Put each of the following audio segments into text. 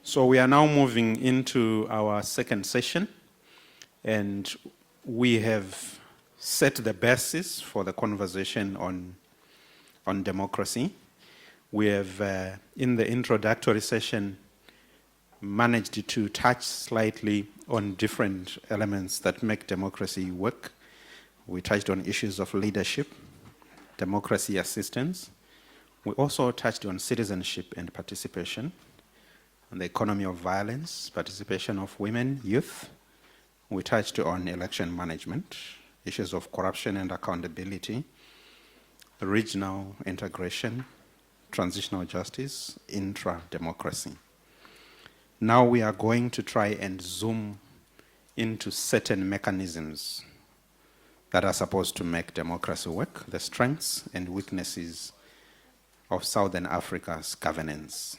So we are now moving into our second session, and we have set the basis for the conversation on democracy. We have, in the introductory session, managed to touch slightly on different elements that make democracy work. We touched on issues of leadership, democracy assistance. We also touched on citizenship and participation, on the economy of violence, participation of women, youth. We touched on election management, issues of corruption and accountability, regional integration, transitional justice, intra-democracy. Now we are going to try and zoom into certain mechanisms that are supposed to make democracy work, the strengths and weaknesses of Southern Africa's governance.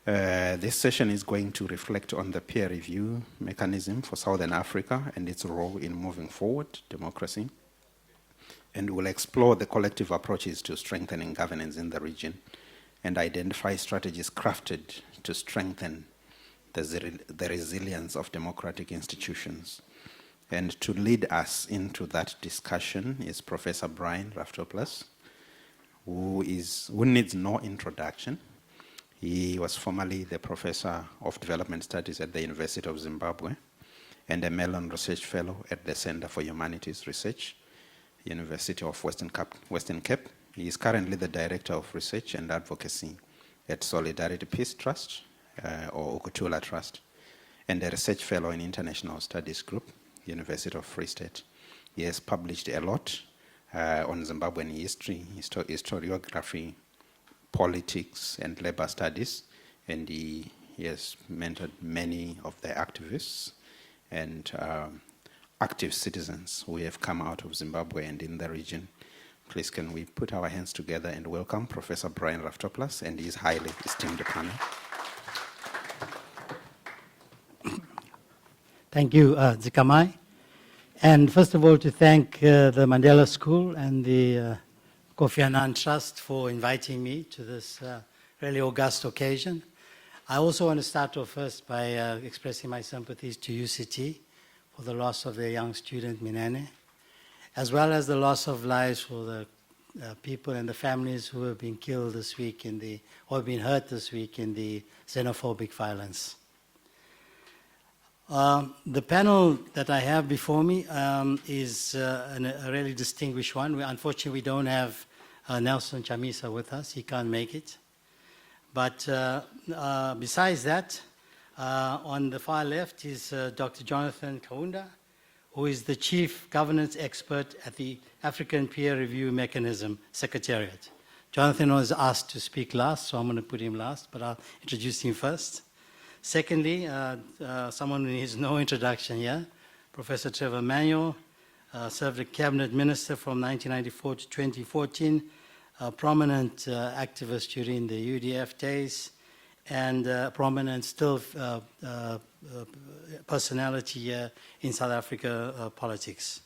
This session is going to reflect on the peer review mechanism for Southern Africa and its role in moving forward democracy. And we'll explore the collective approaches to strengthening governance in the region and identify strategies crafted to strengthen the resilience of democratic institutions. And to lead us into that discussion is Professor Brian Raftopolous, who needs no introduction. He was formerly the Professor of Development Studies at the University of Zimbabwe and a Mellon Research Fellow at the Center for Humanities Research, University of Western Cape. He is currently the Director of Research and Advocacy at Solidarity Peace Trust, or Ukutula Trust, and a Research Fellow in International Studies Group, University of Free State. He has published a lot on Zimbabwean history, historiography, politics, and labor studies, and he has mentored many of the activists and active citizens who have come out of Zimbabwe and in the region. Please can we put our hands together and welcome Professor Brian Raftopolous and his highly esteemed panel. Thank you, Zikamai. And first of all, to thank the Mandela School and the Kofi Annan Trust for inviting me to this really august occasion. I also want to start off first by expressing my sympathies to UCT for the loss of their young student, Minene, as well as the loss of lives for the people and the families who have been killed this week or have been hurt this week in the xenophobic violence. The panel that I have before me is a really distinguished one. Unfortunately, we don't have Nelson Chamisa with us. He can't make it. But besides that, on the far left is Dr. Jonathan Kaunda, who is the Chief Governance Expert at the African Peer Review Mechanism Secretariat. Jonathan was asked to speak last, so I'm going to put him last, but I'll introduce him first. Secondly, someone who needs no introduction here, Professor Trevor Manuel, served as Cabinet Minister from 1994 to 2014, a prominent activist during the UDF days, and a prominent still personality here in South Africa politics.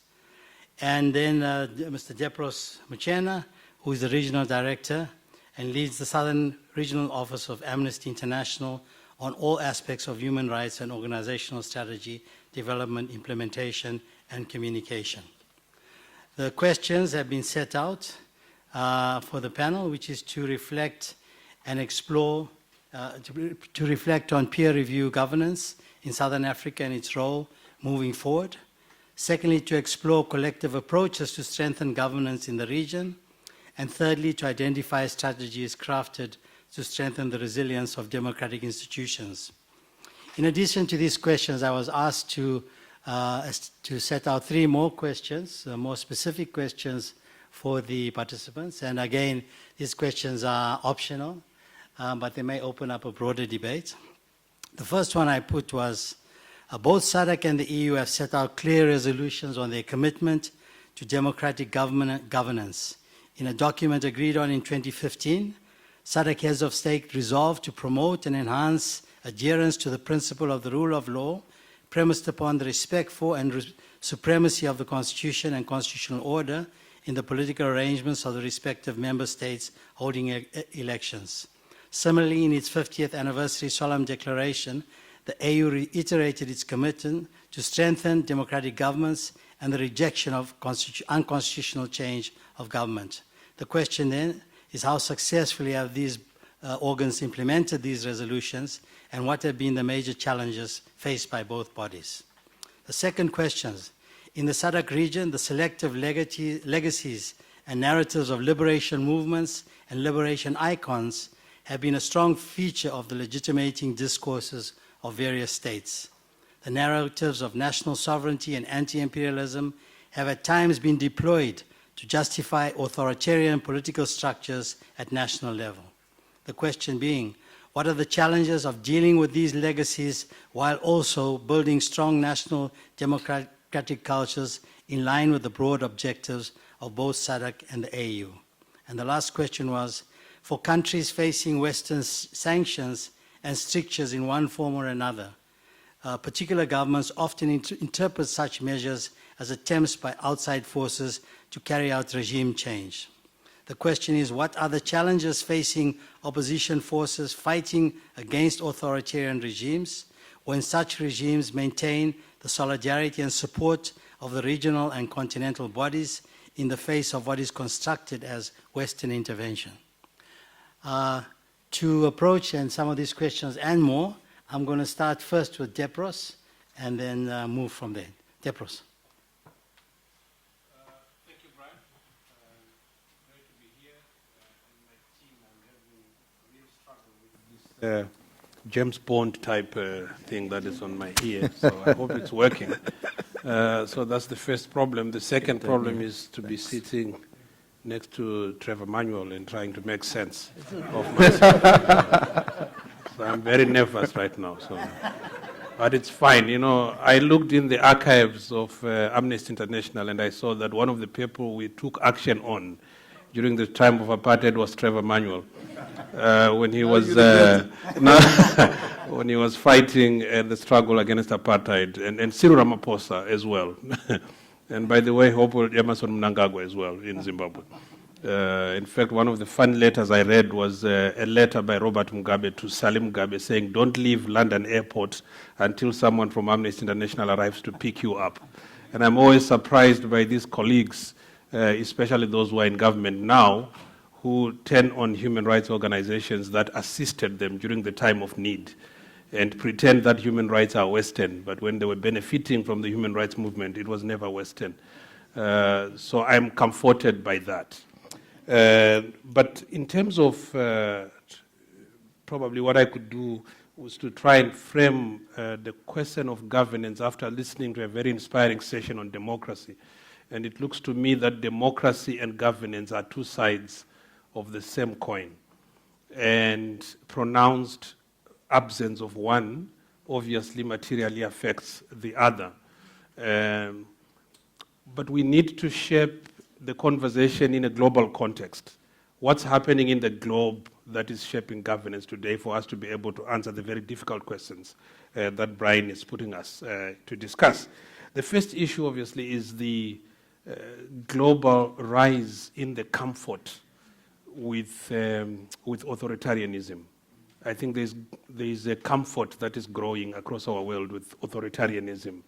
And then Mr. Deprose Muchena, who is the Regional Director and leads the Southern Regional Office of Amnesty International on all aspects of human rights and organizational strategy, development, implementation, and communication. The questions have been set out for the panel, which is to reflect and explore, to reflect on peer review governance in Southern Africa and its role moving forward. Secondly, to explore collective approaches to strengthen governance in the region. And thirdly, to identify strategies crafted to strengthen the resilience of democratic institutions. In addition to these questions, I was asked to set out three more questions, more specific questions for the participants. And again, these questions are optional, but they may open up a broader debate. The first one I put was, both SADC and the EU have set out clear resolutions on their commitment to democratic governance. In a document agreed on in 2015, SADC heads of state resolved to promote and enhance adherence to the principle of the rule of law, premised upon the respect for and supremacy of the Constitution and constitutional order in the political arrangements of the respective member states holding elections. Similarly, in its 50th anniversary solemn declaration, the AU reiterated its commitment to strengthen democratic governments and the rejection of unconstitutional change of government. The question then is how successfully have these organs implemented these resolutions, and what have been the major challenges faced by both bodies. The second question, in the SADC region, the selective legacies and narratives of liberation movements and liberation icons have been a strong feature of the legitimating discourses of various states. The narratives of national sovereignty and anti-imperialism have at times been deployed to justify authoritarian political structures at national level. The question being, what are the challenges of dealing with these legacies while also building strong national democratic cultures in line with the broad objectives of both SADC and the AU? And the last question was, for countries facing Western sanctions and strictures in one form or another, particular governments often interpret such measures as attempts by outside forces to carry out regime change. The question is, what are the challenges facing opposition forces fighting against authoritarian regimes when such regimes maintain the solidarity and support of the regional and continental bodies in the face of what is constructed as Western intervention? To approach and some of these questions and more, I'm going to start first with Deprose and then move from there. Deprose. Thank you, Brian. Great to be here. And my team, I'm having a real struggle with this James Bond type thing that is on my ear. So I hope it's working. So that's the first problem. The second problem is to be sitting next to Trevor Manuel and trying to make sense of myself. So I'm very nervous right now. But it's fine. You know, I looked in the archives of Amnesty International and I saw that one of the people we took action on during the time of apartheid was Trevor Manuel. When he was when he was fighting the struggle against apartheid, and Cyril Ramaphosa as well. And by the way, Hopo Emerson Mnangagwa as well in Zimbabwe. In fact, one of the fun letters I read was a letter by Robert Mugabe to Salim Mugabe saying, don't leave London airport until someone from Amnesty International arrives to pick you up. And I'm always surprised by these colleagues, especially those who are in government now, who turn on human rights organizations that assisted them during the time of need and pretend that human rights are Western, but when they were benefiting from the human rights movement, it was never Western. So I'm comforted by that. But in terms of probably what I could do was to try and frame the question of governance after listening to a very inspiring session on democracy. And it looks to me that democracy and governance are two sides of the same coin. And pronounced absence of one obviously materially affects the other. But we need to shape the conversation in a global context. What's happening in the globe that is shaping governance today for us to be able to answer the very difficult questions that Brian is putting us to discuss. The first issue, obviously, is the global rise in the comfort with authoritarianism. I think there's a comfort that is growing across our world with authoritarianism.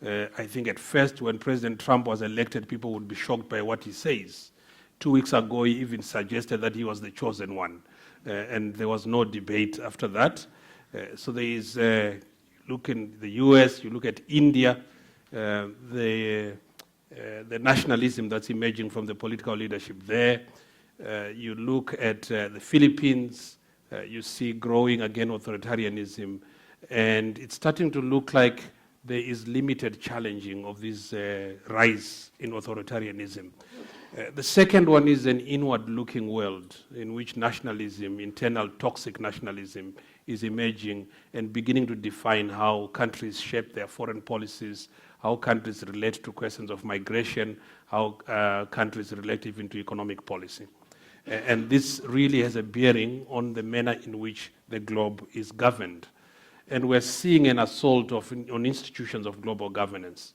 I think at first when President Trump was elected, people would be shocked by what he says. 2 weeks ago, he even suggested that he was the chosen one. And there was no debate after that. So there is, look in the US, you look at India, the nationalism that's emerging from the political leadership there. You look at the Philippines, you see growing again authoritarianism. And it's starting to look like there is limited challenging of this rise in authoritarianism. The second one is an inward-looking world in which nationalism, internal toxic nationalism, is emerging and beginning to define how countries shape their foreign policies, how countries relate to questions of migration, how countries relate even to economic policy. And this really has a bearing on the manner in which the globe is governed. And we're seeing an assault on institutions of global governance,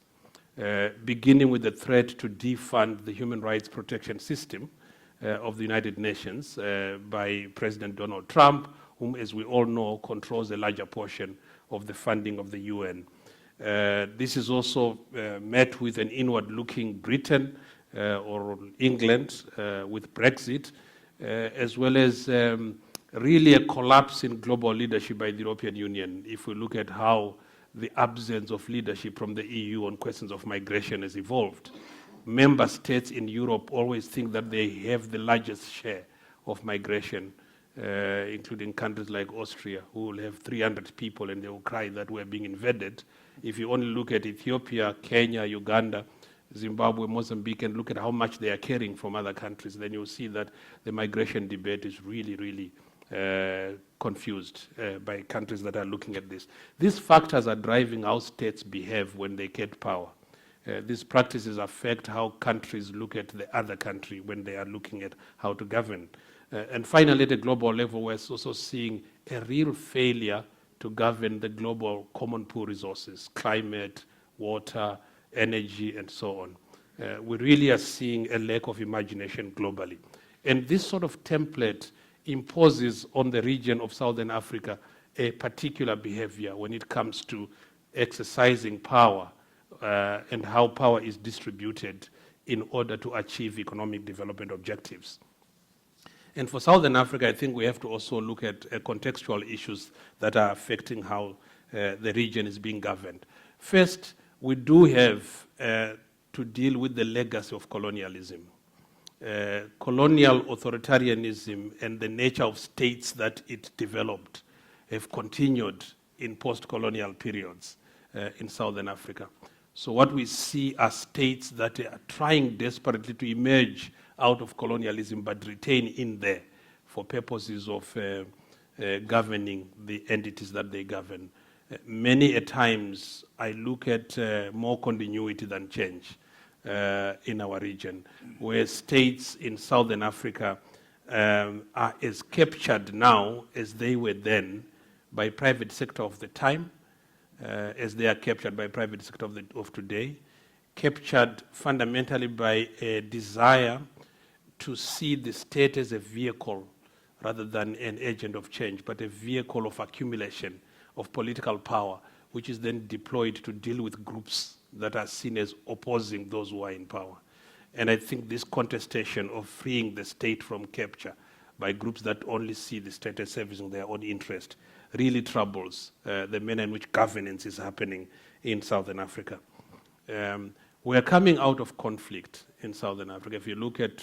beginning with the threat to defund the human rights protection system of the United Nations by President Donald Trump, whom, as we all know, controls a larger portion of the funding of the UN. This is also met with an inward-looking Britain or England with Brexit, as well as really a collapse in global leadership by the European Union. If we look at how the absence of leadership from the EU on questions of migration has evolved, member states in Europe always think that they have the largest share of migration, including countries like Austria, who will have 300 people and they will cry that we're being invaded. If you only look at Ethiopia, Kenya, Uganda, Zimbabwe, Mozambique, and look at how much they are carrying from other countries, then you'll see that the migration debate is really, really confused by countries that are looking at this. These factors are driving how states behave when they get power. These practices affect how countries look at the other country when they are looking at how to govern. And finally, at a global level, we're also seeing a real failure to govern the global common pool resources, climate, water, energy, and so on. We really are seeing a lack of imagination globally. And this sort of template imposes on the region of Southern Africa a particular behavior when it comes to exercising power and how power is distributed in order to achieve economic development objectives. And for Southern Africa, I think we have to also look at contextual issues that are affecting how the region is being governed. First, we do have to deal with the legacy of colonialism. Colonial authoritarianism and the nature of states that it developed have continued in post-colonial periods in Southern Africa. So what we see are states that are trying desperately to emerge out of colonialism but retain in there for purposes of governing the entities that they govern. Many a times I look at more continuity than change in our region, where states in Southern Africa are as captured now as they were then by private sector of the time, as they are captured by private sector of today, captured fundamentally by a desire to see the state as a vehicle rather than an agent of change, but a vehicle of accumulation of political power, which is then deployed to deal with groups that are seen as opposing those who are in power. And I think this contestation of freeing the state from capture by groups that only see the state as servicing their own interest really troubles the manner in which governance is happening in Southern Africa. We are coming out of conflict in Southern Africa. If you look at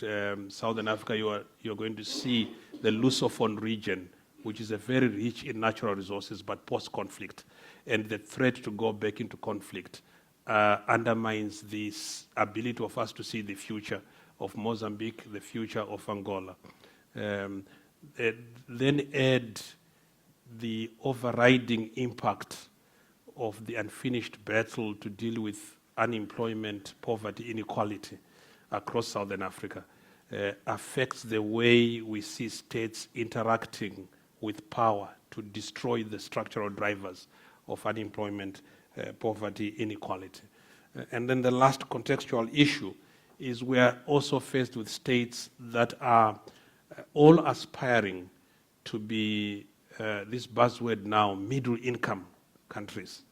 Southern Africa, you're going to see the Lusophone region, which is a very rich in natural resources, but post-conflict. And the threat to go back into conflict undermines this ability of us to see the future of Mozambique, the future of Angola. Then add the overriding impact of the unfinished battle to deal with unemployment, poverty, inequality across Southern Africa, affects the way we see states interacting with power to destroy the structural drivers of unemployment, poverty, inequality. And then the last contextual issue is we are also faced with states that are all aspiring to be, this buzzword now, middle income countries.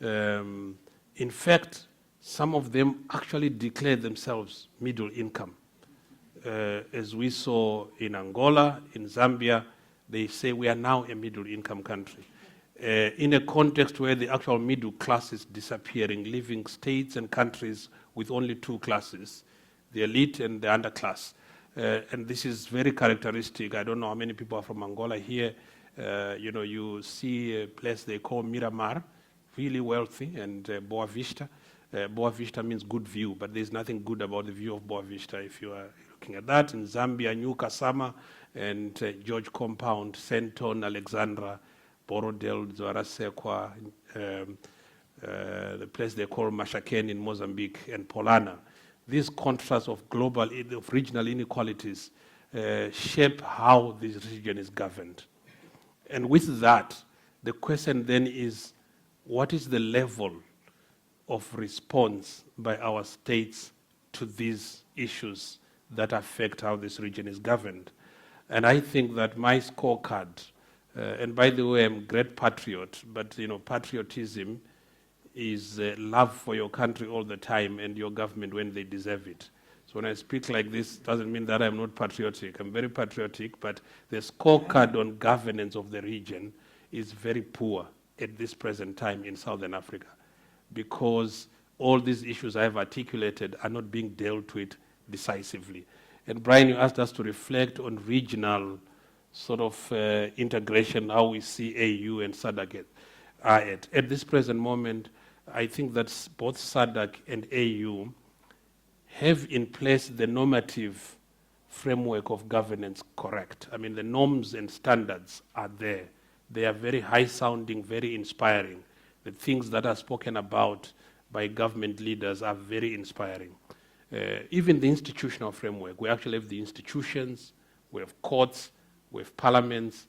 In fact, some of them actually declare themselves middle income. As we saw in Angola, in Zambia, they say we are now a middle income country. In a context where the actual middle class is disappearing, leaving states and countries with only two classes, the elite and the underclass. And this is very characteristic. I don't know how many people are from Angola here. You see a place they call Miramar, really wealthy, and Boa Vista. Boa Vista means good view, but there's nothing good about the view of Boa Vista if you are looking at that. In Zambia, New Kasama and George Compound, Senton, Alexandra, Borodel, Zwarasekwa, the place they call Mashakeni in Mozambique, and Polana. These contrasts of regional inequalities shape how this region is governed. And with that, the question then is, what is the level of response by our states to these issues that affect how this region is governed? And I think that my scorecard And by the way, I'm a great patriot, but patriotism is love for your country all the time and your government when they deserve it. So when I speak like this, doesn't mean that I'm not patriotic. I'm very patriotic, but the scorecard on governance of the region is very poor at this present time in Southern Africa, because all these issues I have articulated are not being dealt with decisively. And Brian, you asked us to reflect on regional sort of integration, how we see AU and SADC are at. At this present moment, I think that both SADC and AU have in place the normative framework of governance correct. I mean, the norms and standards are there. They are very high-sounding, very inspiring. The things that are spoken about by government leaders are very inspiring. Even the institutional framework, we actually have the institutions, we have courts, we have parliaments,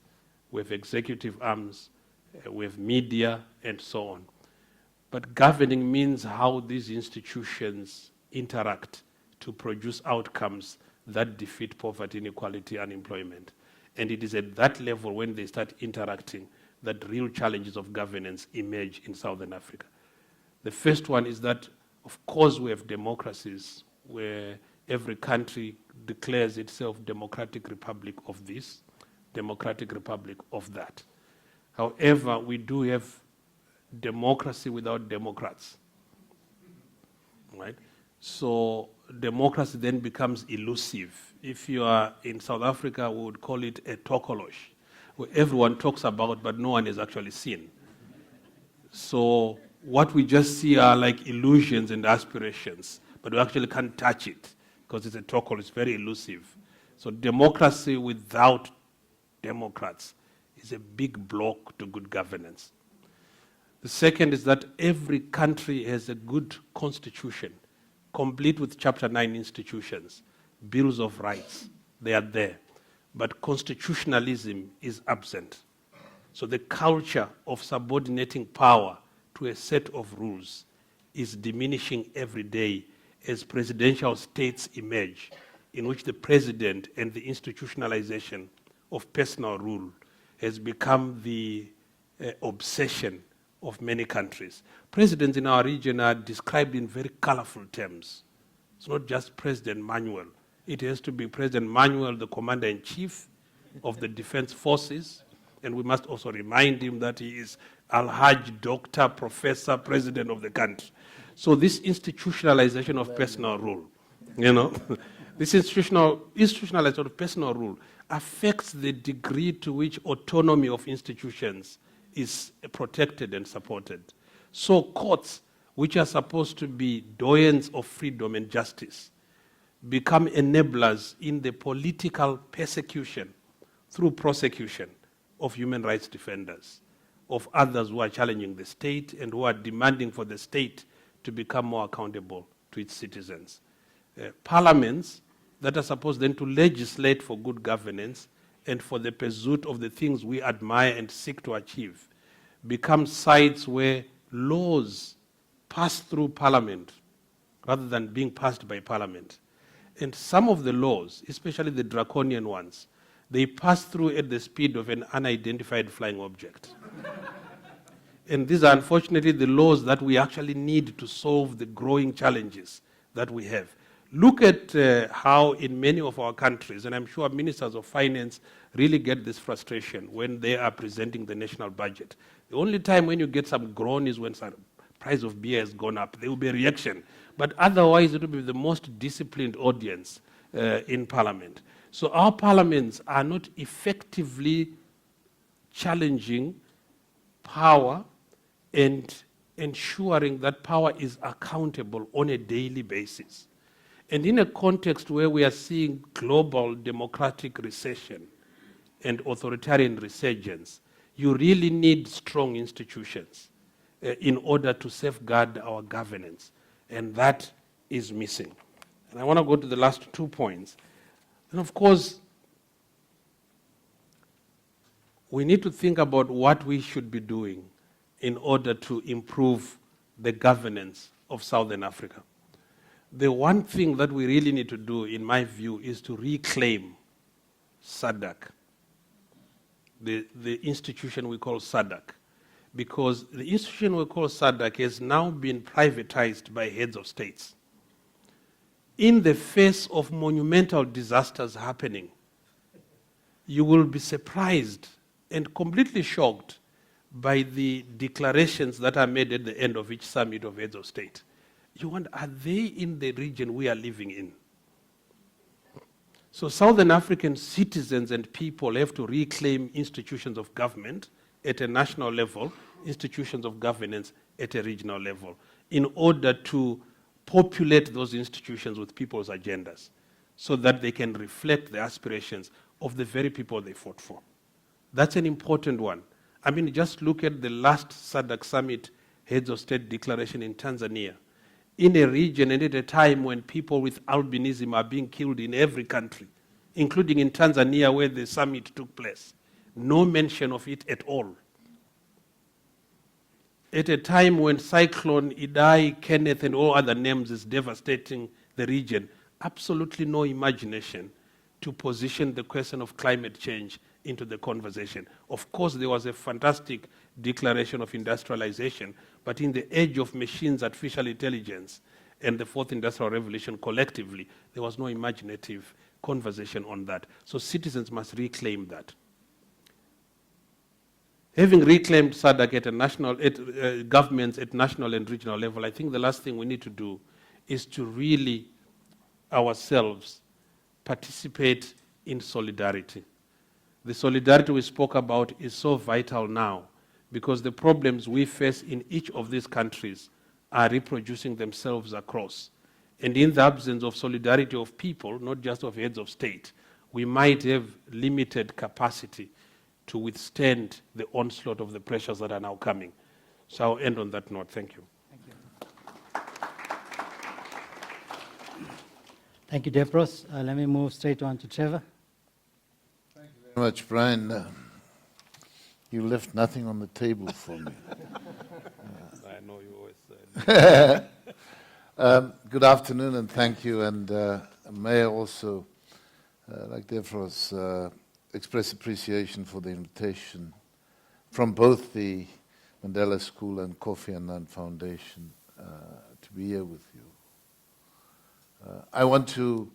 we have executive arms, we have media, and so on. But governing means how these institutions interact to produce outcomes that defeat poverty, inequality, unemployment. And it is at that level, when they start interacting, that real challenges of governance emerge in Southern Africa. The first one is that, of course, we have democracies where every country declares itself democratic republic of this, democratic republic of that. However, we do have democracy without democrats, right? So democracy then becomes elusive. If you are in South Africa, we would call it a tokolosh, where everyone talks about but no one is actually seen. So what we just see are like illusions and aspirations, but we actually can't touch it because it's a tokolosh, it's very elusive. So democracy without Democrats is a big block to good governance. The second is that every country has a good constitution, complete with Chapter 9 institutions, bills of rights, they are there. But constitutionalism is absent. So the culture of subordinating power to a set of rules is diminishing every day as presidential states emerge, in which the president and the institutionalization of personal rule has become the obsession of many countries. Presidents in our region are described in very colorful terms. It's not just President Manuel. It has to be President Manuel, the Commander-in-Chief of the Defense Forces, and we must also remind him that he is Al-Hajj, Doctor, Professor, President of the country. So this institutionalization of personal rule, this institutionalization of personal rule affects the degree to which autonomy of institutions is protected and supported. So courts, which are supposed to be doyens of freedom and justice, become enablers in the political persecution through prosecution of human rights defenders, of others who are challenging the state and who are demanding for the state to become more accountable to its citizens. Parliaments that are supposed then to legislate for good governance and for the pursuit of the things we admire and seek to achieve become sites where laws pass through Parliament rather than being passed by Parliament. And some of the laws, especially the draconian ones, they pass through at the speed of an unidentified flying object. And these are unfortunately the laws that we actually need to solve the growing challenges that we have. Look at how in many of our countries, and I'm sure ministers of finance really get this frustration when they are presenting the national budget. The only time when you get some groan is when the price of beer has gone up. There will be a reaction. But otherwise, it will be the most disciplined audience in Parliament. So our parliaments are not effectively challenging power and ensuring that power is accountable on a daily basis. And in a context where we are seeing global democratic recession and authoritarian resurgence, you really need strong institutions in order to safeguard our governance. And that is missing. And I want to go to the last 2 points. And of course, we need to think about what we should be doing in order to improve the governance of Southern Africa. The one thing that we really need to do, in my view, is to reclaim SADC the institution we call SADC, because the institution we call SADC has now been privatized by heads of states. In the face of monumental disasters happening, you will be surprised and completely shocked by the declarations that are made at the end of each summit of heads of state. You wonder, are they in the region we are living in? So Southern African citizens and people have to reclaim institutions of government at a national level, institutions of governance at a regional level, in order to populate those institutions with people's agendas so that they can reflect the aspirations of the very people they fought for. That's an important one. I mean, just look at the last SADC summit heads of state declaration in Tanzania. In a region and at a time when people with albinism are being killed in every country, including in Tanzania where the summit took place. No mention of it at all. At a time when Cyclone Idai, Kenneth, and all other names is devastating the region, absolutely no imagination to position the question of climate change into the conversation. Of course, there was a fantastic declaration of industrialization, but in the age of machines, artificial intelligence, and the fourth industrial revolution collectively, there was no imaginative conversation on that. So citizens must reclaim that. Having reclaimed SADC at a national, governments at national and regional level, I think the last thing we need to do is to really ourselves participate in solidarity. The solidarity we spoke about is so vital now because the problems we face in each of these countries are reproducing themselves across. And in the absence of solidarity of people, not just of heads of state, we might have limited capacity to withstand the onslaught of the pressures that are now coming. So I'll end on that note. Thank you. Thank you. Thank you, Deprose. Let me move straight on to Trevor. Thank you very much, Brian. You left nothing on the table for me. I know you always said. Good afternoon and thank you. And may I also, like Deprose, express appreciation for the invitation from both the Mandela School and Kofi Annan Foundation to be here with you. I want to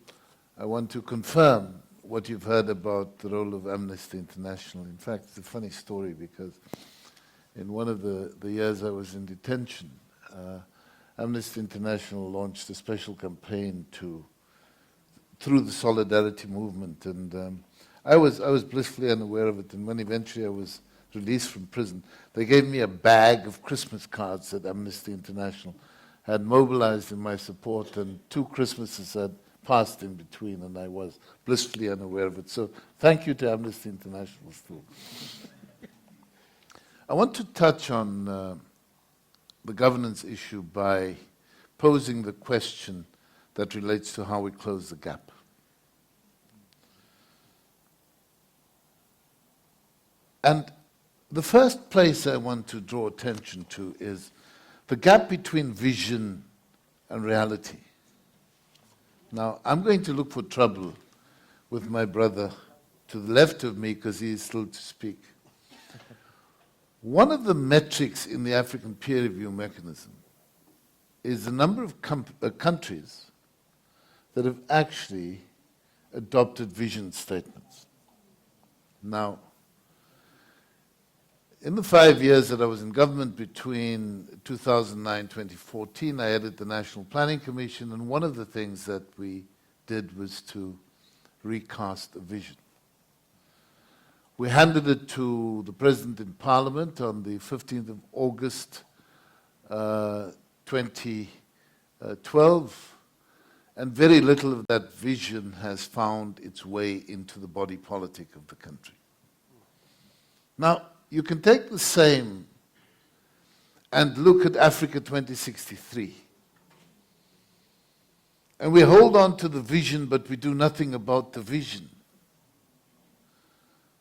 confirm what you've heard about the role of Amnesty International. In fact, it's a funny story because in one of the years I was in detention, Amnesty International launched a special campaign through the solidarity movement, and I was blissfully unaware of it. And when eventually I was released from prison, they gave me a bag of Christmas cards that Amnesty International had mobilized in my support, and 2 Christmases had passed in between, and I was blissfully unaware of it. So thank you to Amnesty International too. I want to touch on the governance issue by posing the question that relates to how we close the gap. And the first place I want to draw attention to is the gap between vision and reality. Now, I'm going to look for trouble with my brother to the left of me because he is still to speak. One of the metrics in the African peer review mechanism is the number of countries that have actually adopted vision statements. Now, in the 5 years that I was in government between 2009 and 2014, I headed the National Planning Commission, and one of the things that we did was to recast a vision. We handed it to the President in Parliament on the 15th of August 2012, and very little of that vision has found its way into the body politic of the country. Now, you can take the same and look at Africa 2063. And we hold on to the vision, but we do nothing about the vision.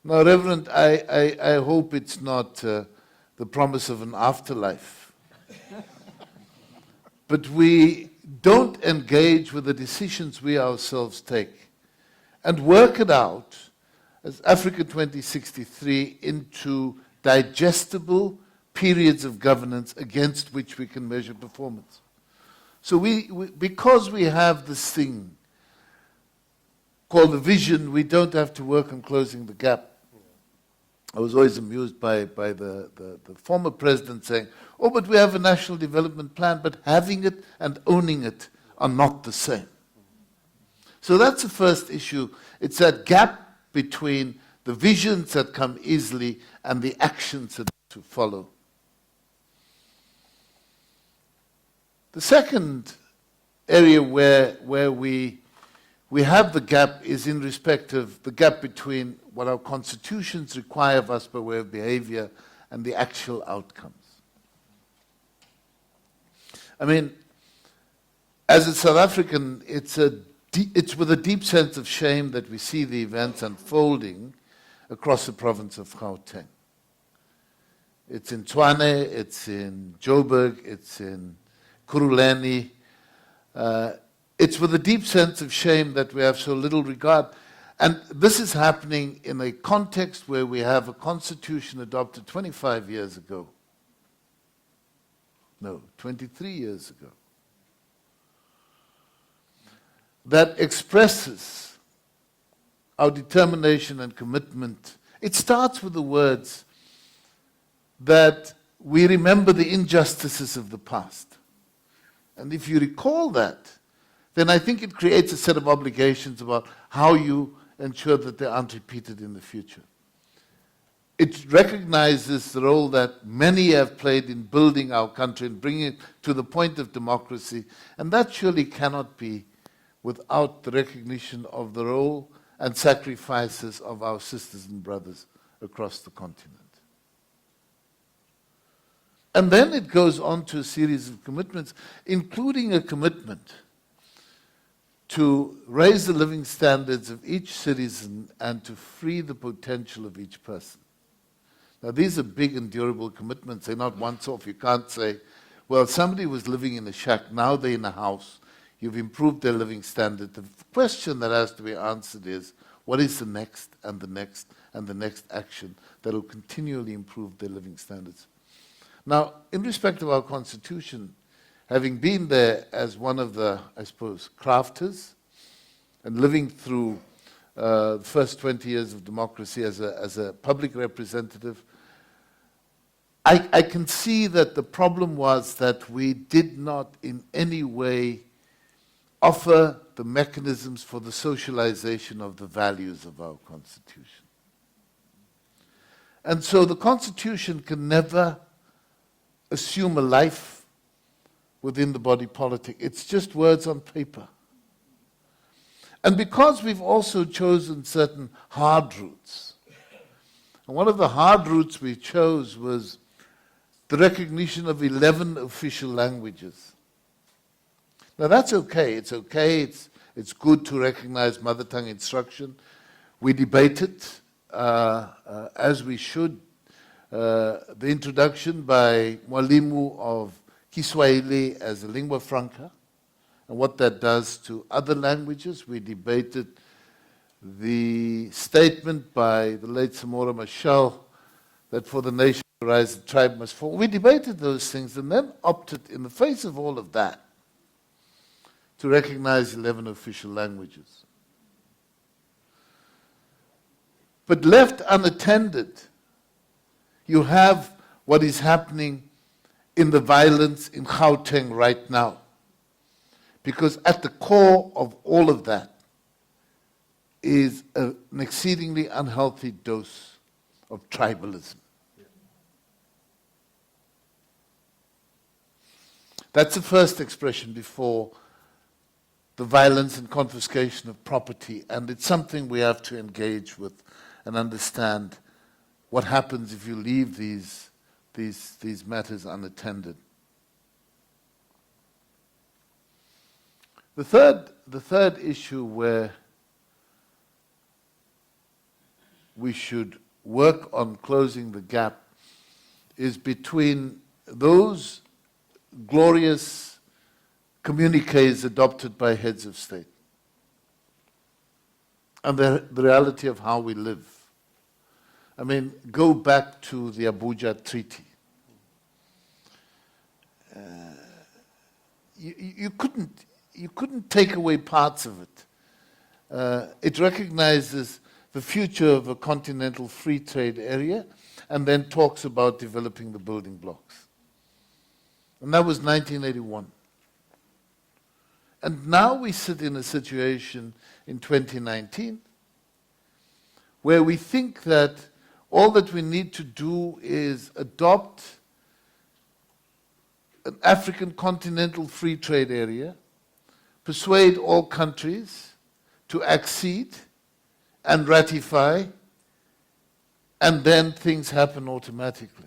Now, Reverend, I hope it's not the promise of an afterlife. But we don't engage with the decisions we ourselves take and work it out as Africa 2063 into digestible periods of governance against which we can measure performance. So because we have this thing called a vision, we don't have to work on closing the gap. I was always amused by the former president saying, oh, but we have a national development plan, but having it and owning it are not the same. So that's the first issue. It's that gap between the visions that come easily and the actions that to follow. The second area where we have the gap is in respect of the gap between what our constitutions require of us by way of behavior and the actual outcomes. I mean, as a South African, it's with a deep sense of shame that we see the events unfolding across the province of Gauteng. It's in Tshwane, it's in Joburg, it's in Kuruleni. It's with a deep sense of shame that we have so little regard. And this is happening in a context where we have a constitution adopted 25 years ago. No, 23 years ago. That expresses our determination and commitment. It starts with the words that we remember the injustices of the past. And if you recall that, then I think it creates a set of obligations about how you ensure that they aren't repeated in the future. It recognizes the role that many have played in building our country and bringing it to the point of democracy, and that surely cannot be without the recognition of the role and sacrifices of our sisters and brothers across the continent. And then it goes on to a series of commitments, including a commitment to raise the living standards of each citizen and to free the potential of each person. Now, these are big and durable commitments. They're not once off. You can't say, well, somebody was living in a shack, now they're in a house. You've improved their living standard. The question that has to be answered is, what is the next and the next and the next action that will continually improve their living standards? Now, in respect of our Constitution, having been there as one of the, I suppose, crafters and living through the first 20 years of democracy as a public representative, I can see that the problem was that we did not in any way offer the mechanisms for the socialization of the values of our Constitution. And so the Constitution can never assume a life within the body politic. It's just words on paper. And because we've also chosen certain hard routes, and one of the hard routes we chose was the recognition of 11 official languages. Now that's okay. It's okay. It's good to recognize mother tongue instruction. We debate it as we should. The introduction by Mwalimu of Kiswahili as a lingua franca and what that does to other languages. We debated the statement by the late Samora Machel that for the nation to rise, the tribe must fall. We debated those things and then opted, in the face of all of that, to recognize 11 official languages. But left unattended, you have what is happening in the violence in Gauteng right now. Because at the core of all of that is an exceedingly unhealthy dose of tribalism. That's the first expression before the violence and confiscation of property, and it's something we have to engage with and understand what happens if you leave these matters unattended. The third issue where we should work on closing the gap is between those glorious communiques adopted by heads of state. and the reality of how we live. I mean, go back to the Abuja Treaty. You couldn't take away parts of it. It recognizes the future of a continental free trade area and then talks about developing the building blocks. And that was 1981. And now we sit in a situation in 2019 where we think that all that we need to do is adopt an African continental free trade area, persuade all countries to accede and ratify, and then things happen automatically.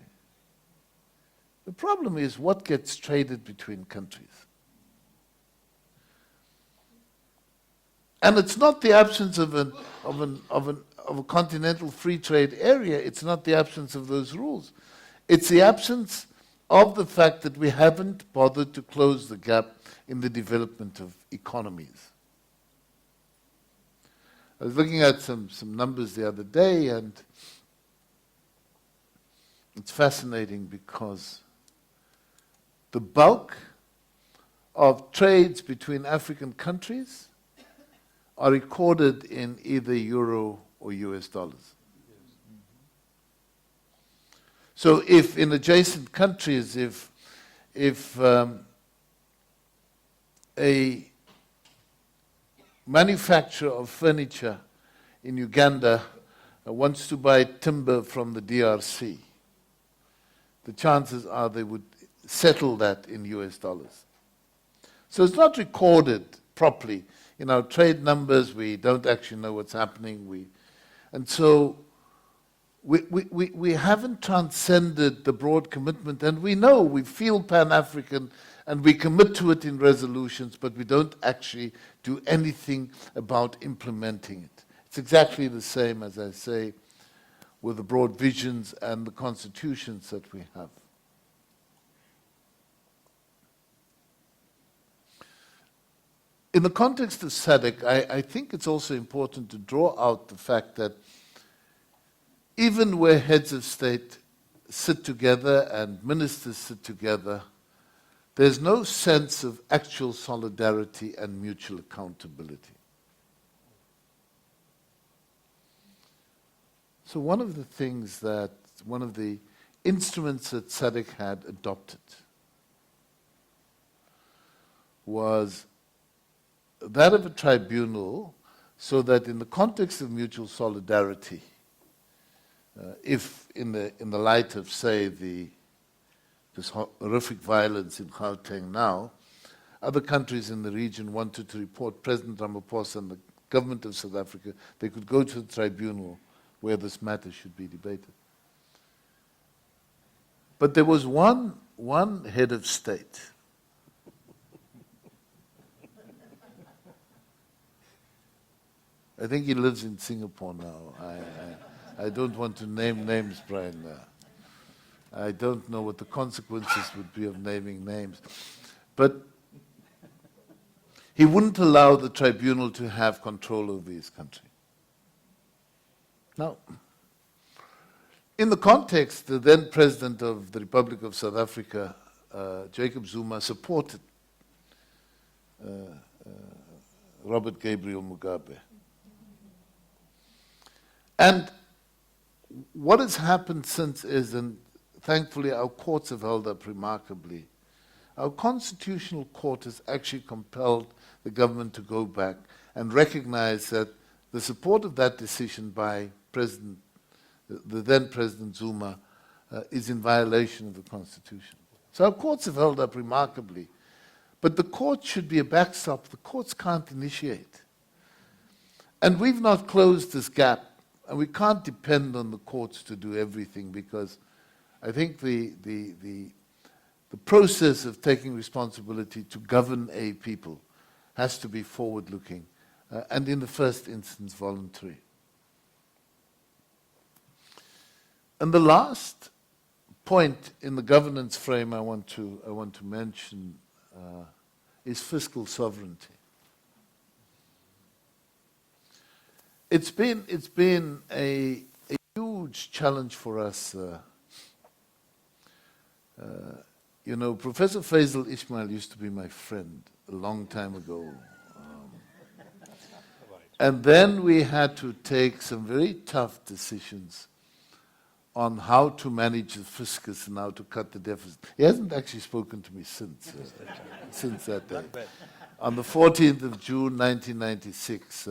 The problem is what gets traded between countries. And it's not the absence of a continental free trade area, it's not the absence of those rules. It's the absence of the fact that we haven't bothered to close the gap in the development of economies. I was looking at some numbers the other day, and it's fascinating because the bulk of trades between African countries are recorded in either euro or US dollars. So if in adjacent countries, if a manufacturer of furniture in Uganda wants to buy timber from the DRC, the chances are they would settle that in US dollars. So it's not recorded properly. In our trade numbers, we don't actually know what's happening. And so we haven't transcended the broad commitment, and we know, we feel Pan-African, and we commit to it in resolutions, but we don't actually do anything about implementing it. It's exactly the same, as I say, with the broad visions and the constitutions that we have. In the context of SADC, I think it's also important to draw out the fact that even where heads of state sit together and ministers sit together, there's no sense of actual solidarity and mutual accountability. So one of the instruments that SADC had adopted was that of a tribunal, so that in the context of mutual solidarity, if in the light of, say, this horrific violence in Gauteng now, other countries in the region wanted to report President Ramaphosa and the government of South Africa, they could go to the tribunal where this matter should be debated. But there was one head of state I think he lives in Singapore now. I don't want to name names, Brian. I don't know what the consequences would be of naming names. But he wouldn't allow the tribunal to have control over his country. Now, in the context, the then President of the Republic of South Africa, Jacob Zuma, supported Robert Gabriel Mugabe. And what has happened since is, and thankfully our courts have held up remarkably, our constitutional court has actually compelled the government to go back and recognize that the support of that decision by the then President Zuma is in violation of the Constitution. So our courts have held up remarkably. But the court should be a backstop. The courts can't initiate. And we've not closed this gap. And we can't depend on the courts to do everything, because I think the process of taking responsibility to govern a people has to be forward-looking and in the first instance voluntary. And the last point in the governance frame I want to mention is fiscal sovereignty. It's been a huge challenge for us. You know, Professor Faisal Ismail used to be my friend a long time ago. And then we had to take some very tough decisions on how to manage the fiscus and how to cut the deficit. He hasn't actually spoken to me since that day. On the 14th of June, 1996,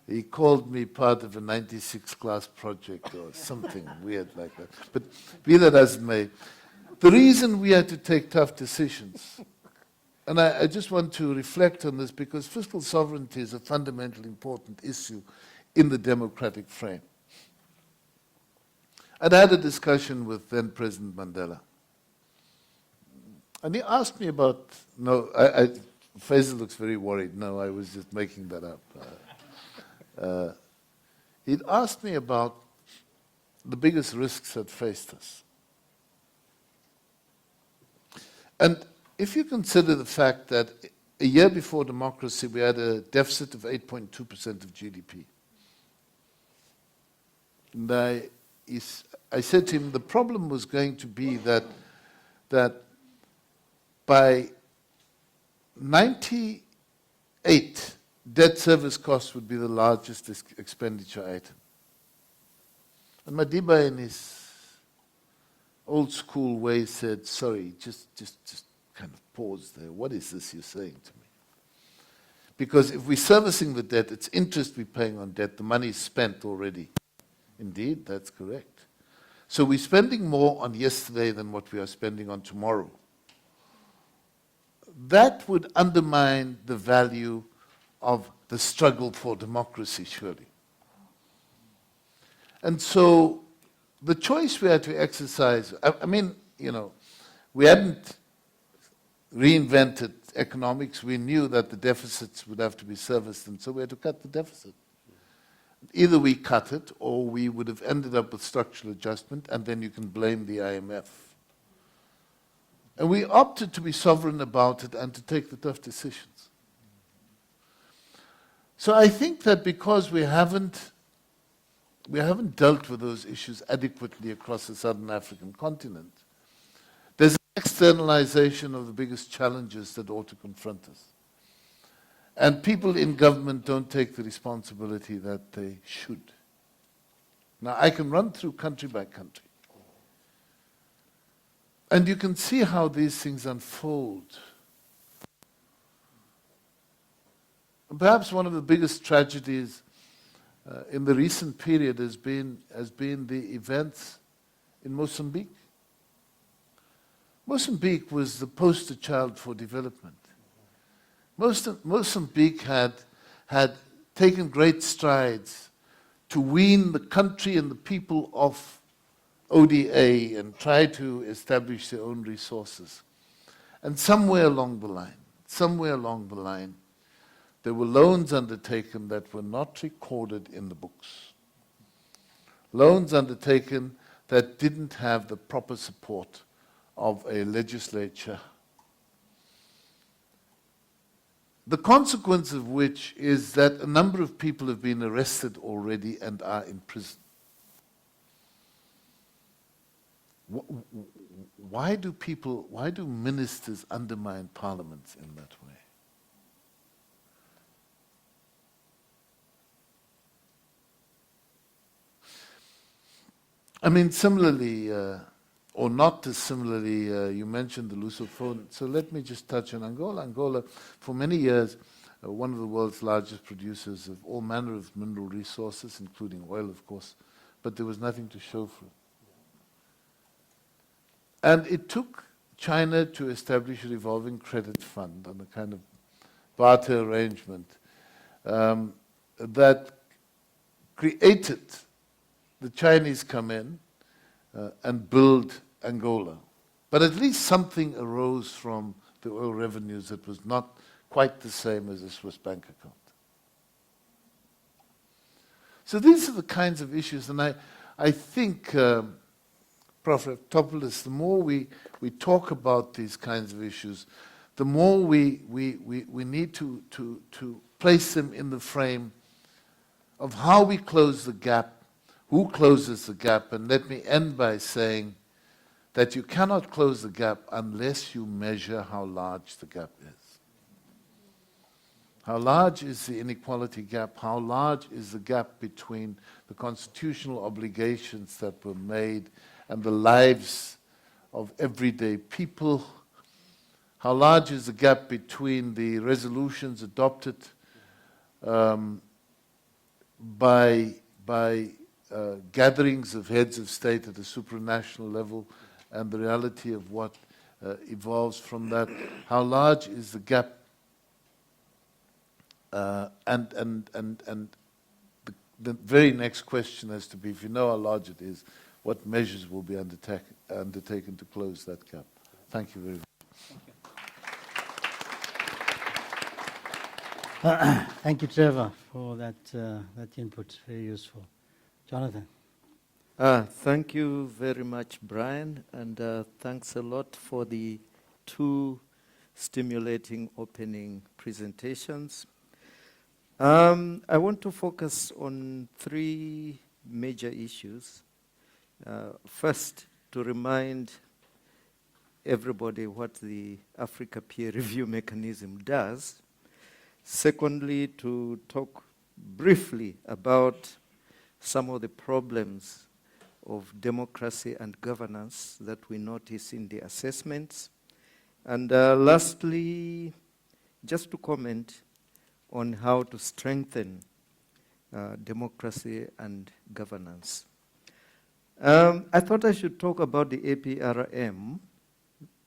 he called me part of a 96 class project or something weird like that. But be that as it may, the reason we had to take tough decisions, and I just want to reflect on this because fiscal sovereignty is a fundamentally important issue in the democratic frame. I'd had a discussion with then President Mandela. And he asked me about, Faisal looks very worried. No, I was just making that up. He'd asked me about the biggest risks that faced us. And if you consider the fact that a year before democracy, we had a deficit of 8.2% of GDP. And I said to him, the problem was going to be that by 98, debt service costs would be the largest expenditure item. And Madiba, in his old school way, said, sorry, just kind of pause there. What is this you're saying to me? Because if we're servicing the debt, it's interest we're paying on debt. The money is spent already. Indeed, that's correct. So we're spending more on yesterday than what we are spending on tomorrow. That would undermine the value of the struggle for democracy, surely. And so the choice we had to exercise, I mean, you know, we hadn't reinvented economics. We knew that the deficits would have to be serviced, and so we had to cut the deficit. Either we cut it, or we would have ended up with structural adjustment, and then you can blame the IMF. And we opted to be sovereign about it and to take the tough decisions. So I think that because we haven't dealt with those issues adequately across the Southern African continent, there's an externalization of the biggest challenges that ought to confront us. And people in government don't take the responsibility that they should. Now, I can run through country by country. And you can see how these things unfold. And perhaps one of the biggest tragedies in the recent period has been the events in Mozambique. Mozambique was the poster child for development. Mozambique had taken great strides to wean the country and the people off ODA and try to establish their own resources. And somewhere along the line, there were loans undertaken that were not recorded in the books. Loans undertaken that didn't have the proper support of a legislature. The consequence of which is that a number of people have been arrested already and are in prison. Why do ministers undermine parliaments in that way? I mean, similarly, or not dissimilarly, you mentioned the Lusophone. So let me just touch on Angola. Angola, for many years, one of the world's largest producers of all manner of mineral resources, including oil, of course, but there was nothing to show for it. And it took China to establish a revolving credit fund on a kind of barter arrangement that created the Chinese come in and build Angola. But at least something arose from the oil revenues that was not quite the same as a Swiss bank account. So these are the kinds of issues, and I think, Prof. Raftopolous, the more we talk about these kinds of issues, the more we need to place them in the frame of how we close the gap, who closes the gap, and let me end by saying that you cannot close the gap unless you measure how large the gap is. How large is the inequality gap? How large is the gap between the constitutional obligations that were made and the lives of everyday people? How large is the gap between the resolutions adopted by gatherings of heads of state at a supranational level and the reality of what evolves from that? How large is the gap? And the very next question has to be, if you know how large it is, what measures will be undertaken to close that gap? Thank you very much. Thank you, Trevor, for that input. Very useful. Jonathan. Thank you very much, Brian, and thanks a lot for the two stimulating opening presentations. I want to focus on three major issues. First, to remind everybody what the Africa Peer Review Mechanism does. Secondly, to talk briefly about some of the problems of democracy and governance that we notice in the assessments. And lastly, just to comment on how to strengthen democracy and governance. I thought I should talk about the APRM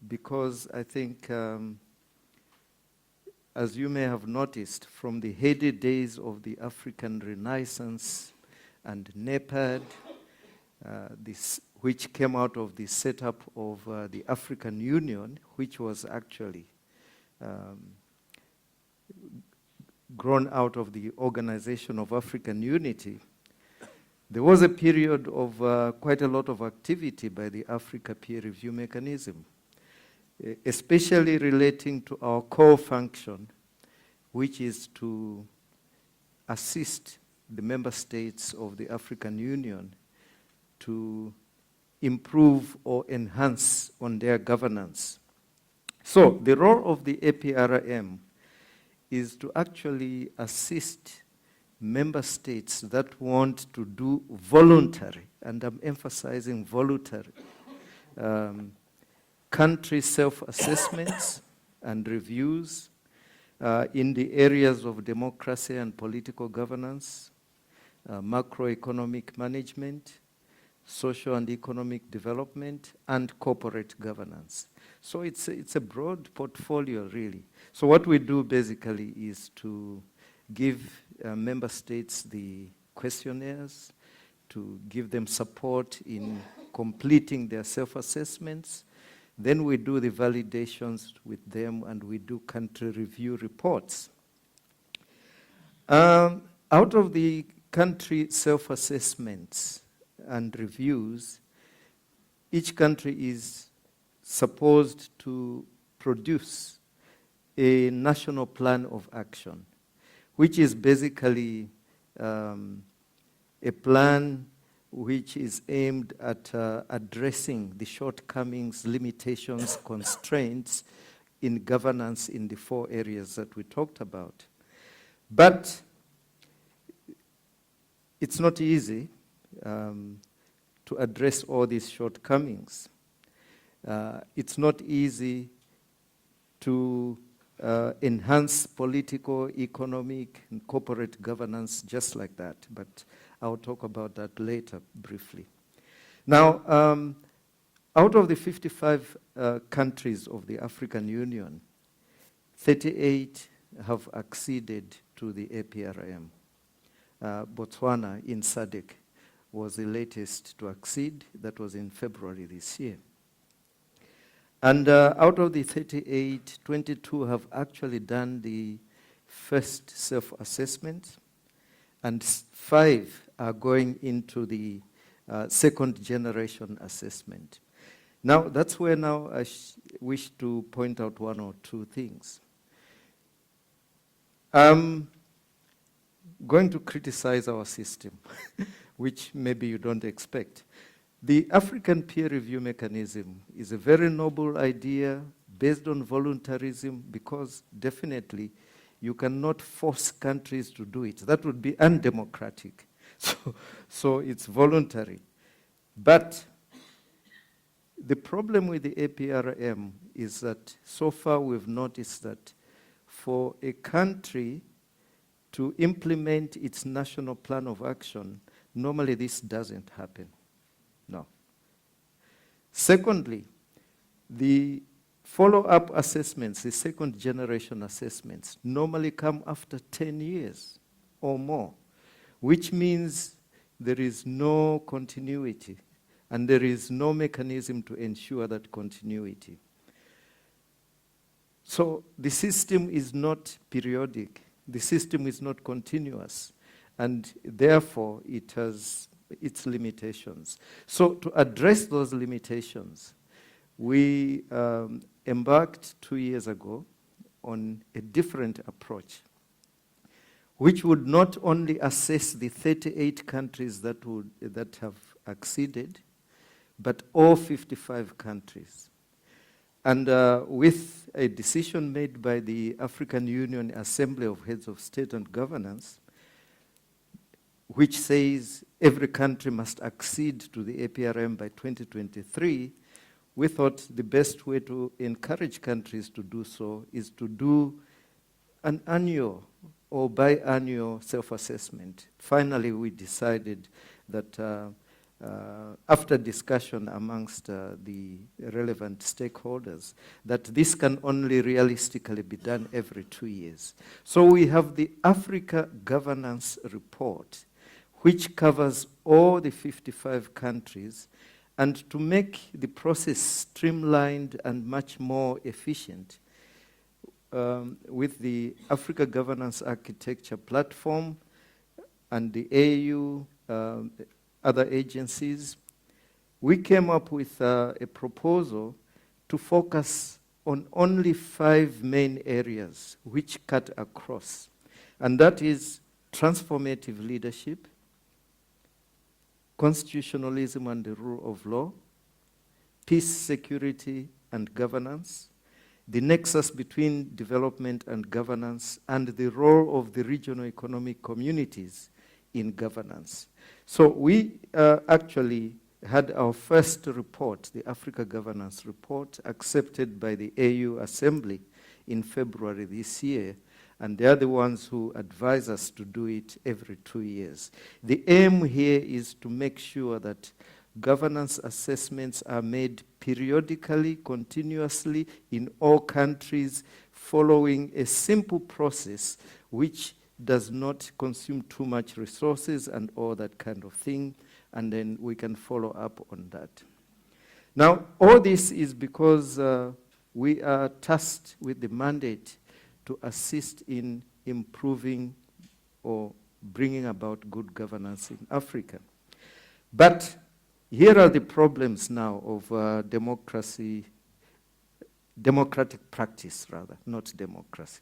because I think, as you may have noticed, from the heady days of the African Renaissance and NEPAD, which came out of the setup of the African Union, which was actually grown out of the Organization of African Unity, there was a period of quite a lot of activity by the Africa Peer Review Mechanism, especially relating to our core function, which is to assist the member states of the African Union to improve or enhance on their governance. So the role of the APRM is to actually assist member states that want to do voluntary, and I'm emphasizing voluntary, country self-assessments and reviews in the areas of democracy and political governance, macroeconomic management, social and economic development, and corporate governance. So it's a broad portfolio, really. So what we do basically is to give member states the questionnaires, to give them support in completing their self-assessments. Then we do the validations with them, and we do country review reports. Out of the country self-assessments and reviews, each country is supposed to produce a national plan of action, which is basically a plan which is aimed at addressing the shortcomings, limitations, constraints in governance in the 4 areas that we talked about. But it's not easy to address all these shortcomings. It's not easy to enhance political, economic, and corporate governance just like that, but I'll talk about that later briefly. Now, out of the 55 countries of the African Union, 38 have acceded to the APRM. Botswana in SADC was the latest to accede. That was in February this year. And out of the 38, 22 have actually done the first self-assessment, and 5 are going into the second generation assessment. Now, that's where now I wish to point out 1 or 2 things. going to criticize our system, which maybe you don't expect. The African peer review mechanism is a very noble idea based on voluntarism, because definitely you cannot force countries to do it. That would be undemocratic. So it's voluntary. But the problem with the APRM is that so far we've noticed that for a country to implement its national plan of action, normally this doesn't happen. No. Secondly, the follow-up assessments, the second generation assessments, normally come after 10 years or more, which means there is no continuity and there is no mechanism to ensure that continuity. So the system is not periodic, the system is not continuous, and therefore it has its limitations. So to address those limitations, we embarked 2 years ago on a different approach, which would not only assess the 38 countries that have acceded, but all 55 countries. And with a decision made by the African Union Assembly of Heads of State and Governance, which says every country must accede to the APRM by 2023, we thought the best way to encourage countries to do so is to do an annual or biannual self-assessment. Finally, we decided that after discussion amongst the relevant stakeholders, that this can only realistically be done every 2 years. So we have the Africa Governance Report, which covers all the 55 countries, and to make the process streamlined and much more efficient, with the Africa Governance Architecture Platform and the AU, other agencies, we came up with a proposal to focus on only 5 main areas which cut across. And that is transformative leadership, constitutionalism and the rule of law, peace, security, and governance, the nexus between development and governance, and the role of the regional economic communities in governance. So we actually had our first report, the Africa Governance Report, accepted by the AU Assembly in February this year, and they are the ones who advise us to do it every 2 years. The aim here is to make sure that governance assessments are made periodically, continuously, in all countries, following a simple process which does not consume too much resources and all that kind of thing, and then we can follow up on that. Now, all this is because we are tasked with the mandate to assist in improving or bringing about good governance in Africa. But here are the problems now of democratic practice rather, not democracy.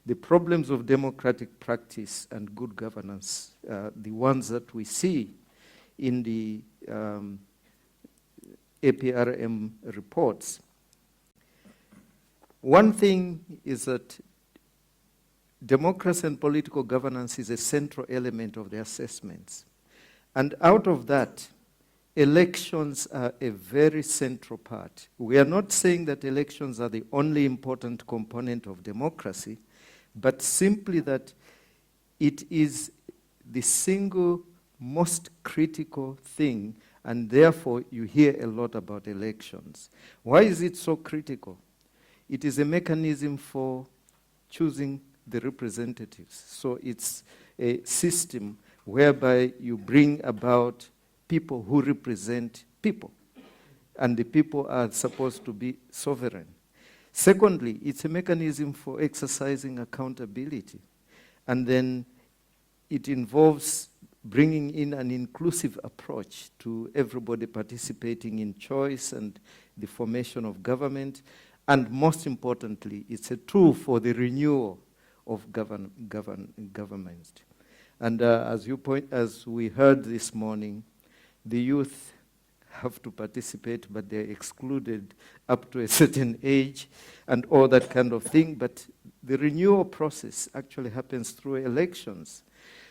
The problems of democratic practice and good governance, the ones that we see in the APRM reports. One thing is that democracy and political governance is a central element of the assessments. And out of that, elections are a very central part. We are not saying that elections are the only important component of democracy, but simply that it is the single most critical thing, and therefore you hear a lot about elections. Why is it so critical? It is a mechanism for choosing the representatives. So it's a system whereby you bring about people who represent people, and the people are supposed to be sovereign. Secondly, it's a mechanism for exercising accountability, and then it involves bringing in an inclusive approach to everybody participating in choice and the formation of government, and most importantly, it's a tool for the renewal of government. And as we heard this morning, the youth have to participate, but they're excluded up to a certain age and all that kind of thing. But the renewal process actually happens through elections.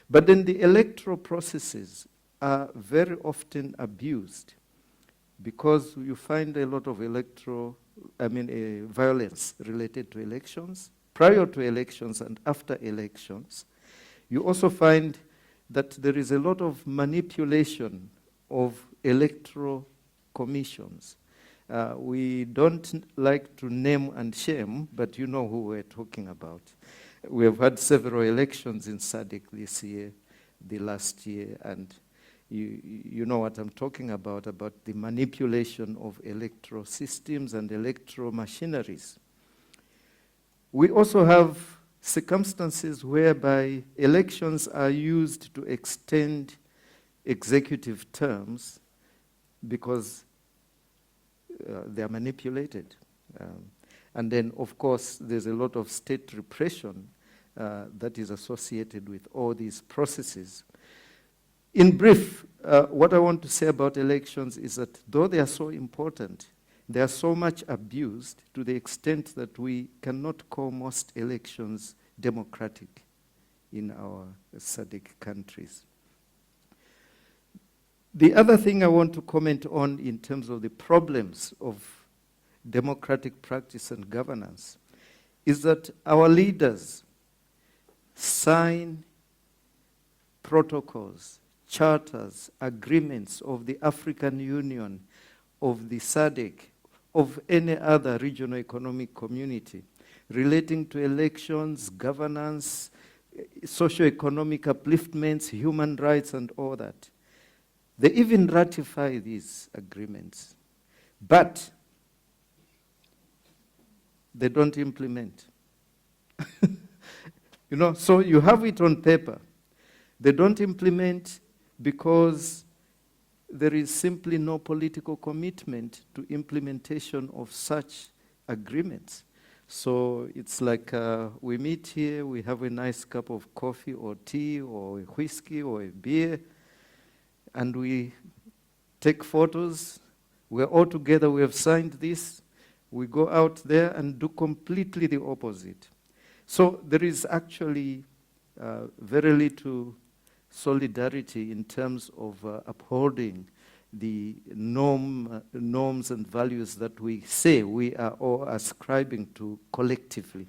But then the electoral processes are very often abused because you find a lot of violence related to elections, prior to elections and after elections. You also find that there is a lot of manipulation of electoral commissions. We don't like to name and shame, but you know who we're talking about. We have had several elections in SADC this year, the last year, and you know what I'm talking about the manipulation of electoral systems and electoral machineries. We also have circumstances whereby elections are used to extend executive terms because they are manipulated. And then, of course, there's a lot of state repression that is associated with all these processes. In brief, what I want to say about elections is that though they are so important, they are so much abused to the extent that we cannot call most elections democratic in our SADC countries. The other thing I want to comment on in terms of the problems of democratic practice and governance is that our leaders sign protocols, charters, agreements of the African Union, of the SADC, of any other regional economic community relating to elections, governance, socio-economic upliftments, human rights, and all that. They even ratify these agreements, but they don't implement. So you have it on paper. They don't implement because there is simply no political commitment to implementation of such agreements. So it's like we meet here, we have a nice cup of coffee or tea or a whiskey or a beer, and we take photos. We're all together, we have signed this. We go out there and do completely the opposite. So there is actually very little solidarity in terms of upholding the norms and values that we say we are all ascribing to collectively.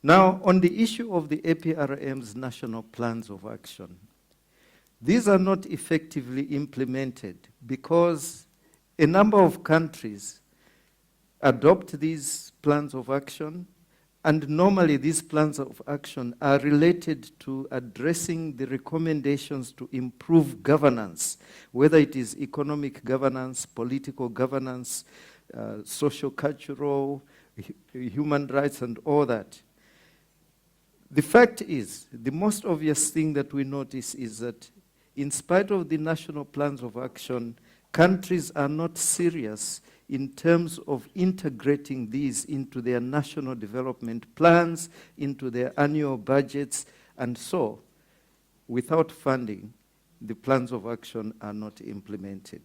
Now, on the issue of the APRM's national plans of action, these are not effectively implemented because a number of countries adopt these plans of action, and normally these plans of action are related to addressing the recommendations to improve governance, whether it is economic governance, political governance, socio-cultural, human rights, and all that. The fact is, the most obvious thing that we notice is that in spite of the national plans of action, countries are not serious in terms of integrating these into their national development plans, into their annual budgets, and so, without funding, the plans of action are not implemented.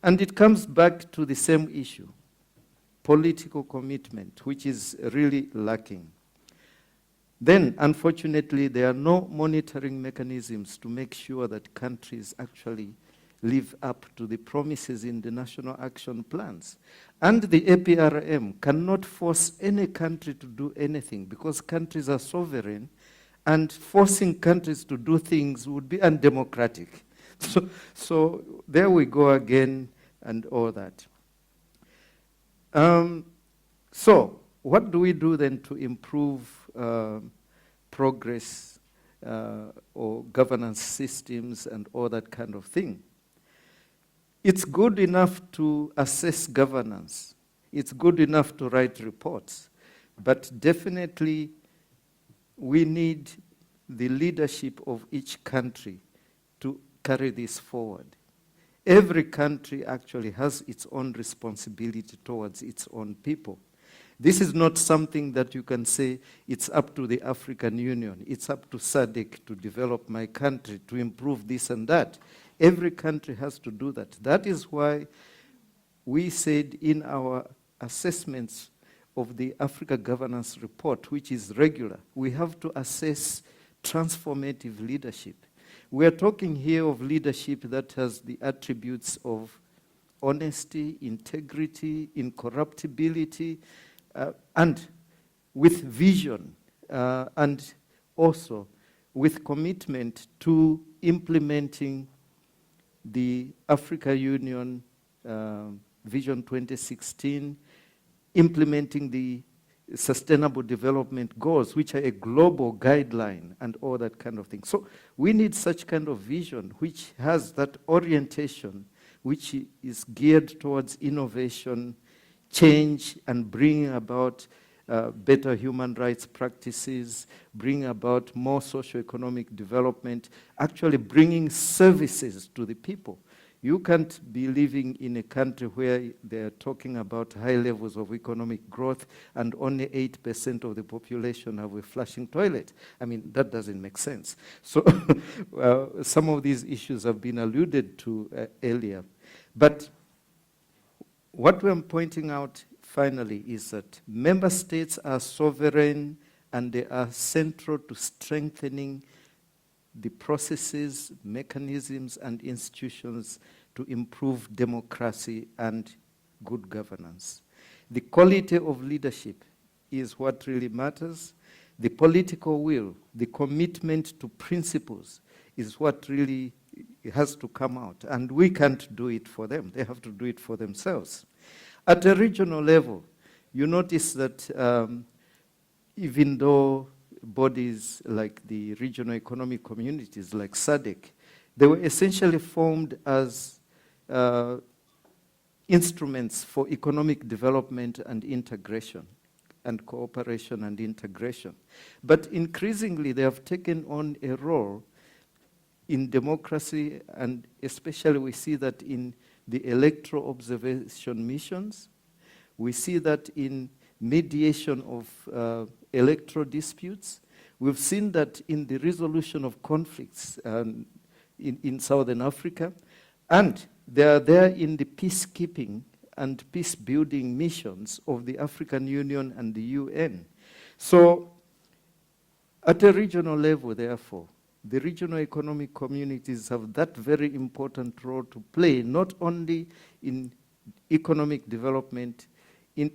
And it comes back to the same issue, political commitment, which is really lacking. Then, unfortunately, there are no monitoring mechanisms to make sure that countries actually live up to the promises in the national action plans. And the APRM cannot force any country to do anything because countries are sovereign, and forcing countries to do things would be undemocratic. So there we go again and all that. So what do we do then to improve progress or governance systems and all that kind of thing? It's good enough to assess governance. It's good enough to write reports. But definitely, we need the leadership of each country to carry this forward. Every country actually has its own responsibility towards its own people. This is not something that you can say it's up to the African Union, it's up to SADC to develop my country, to improve this and that. Every country has to do that. That is why we said in our assessments of the Africa Governance Report, which is regular, we have to assess transformative leadership. We are talking here of leadership that has the attributes of honesty, integrity, incorruptibility, and with vision, and also with commitment to implementing the Africa Union Vision 2016, implementing the Sustainable Development Goals, which are a global guideline and all that kind of thing. So we need such kind of vision which has that orientation, which is geared towards innovation, change, and bringing about better human rights practices, bring about more socio-economic development, actually bringing services to the people. You can't be living in a country where they're talking about high levels of economic growth and only 8% of the population have a flushing toilet. I mean, that doesn't make sense. So some of these issues have been alluded to earlier. But what we're pointing out finally is that member states are sovereign and they are central to strengthening the processes, mechanisms, and institutions to improve democracy and good governance. The quality of leadership is what really matters. The political will, the commitment to principles is what really has to come out. And we can't do it for them. They have to do it for themselves. At a regional level, you notice that even though bodies like the regional economic communities like SADC, they were essentially formed as instruments for economic development and integration and cooperation and integration. But increasingly, they have taken on a role in democracy, and especially we see that in the electoral observation missions. We see that in mediation of electoral disputes. We've seen that in the resolution of conflicts in Southern Africa. And they are there in the peacekeeping and peace-building missions of the African Union and the UN. So at a regional level, therefore, the regional economic communities have that very important role to play, not only in economic development, in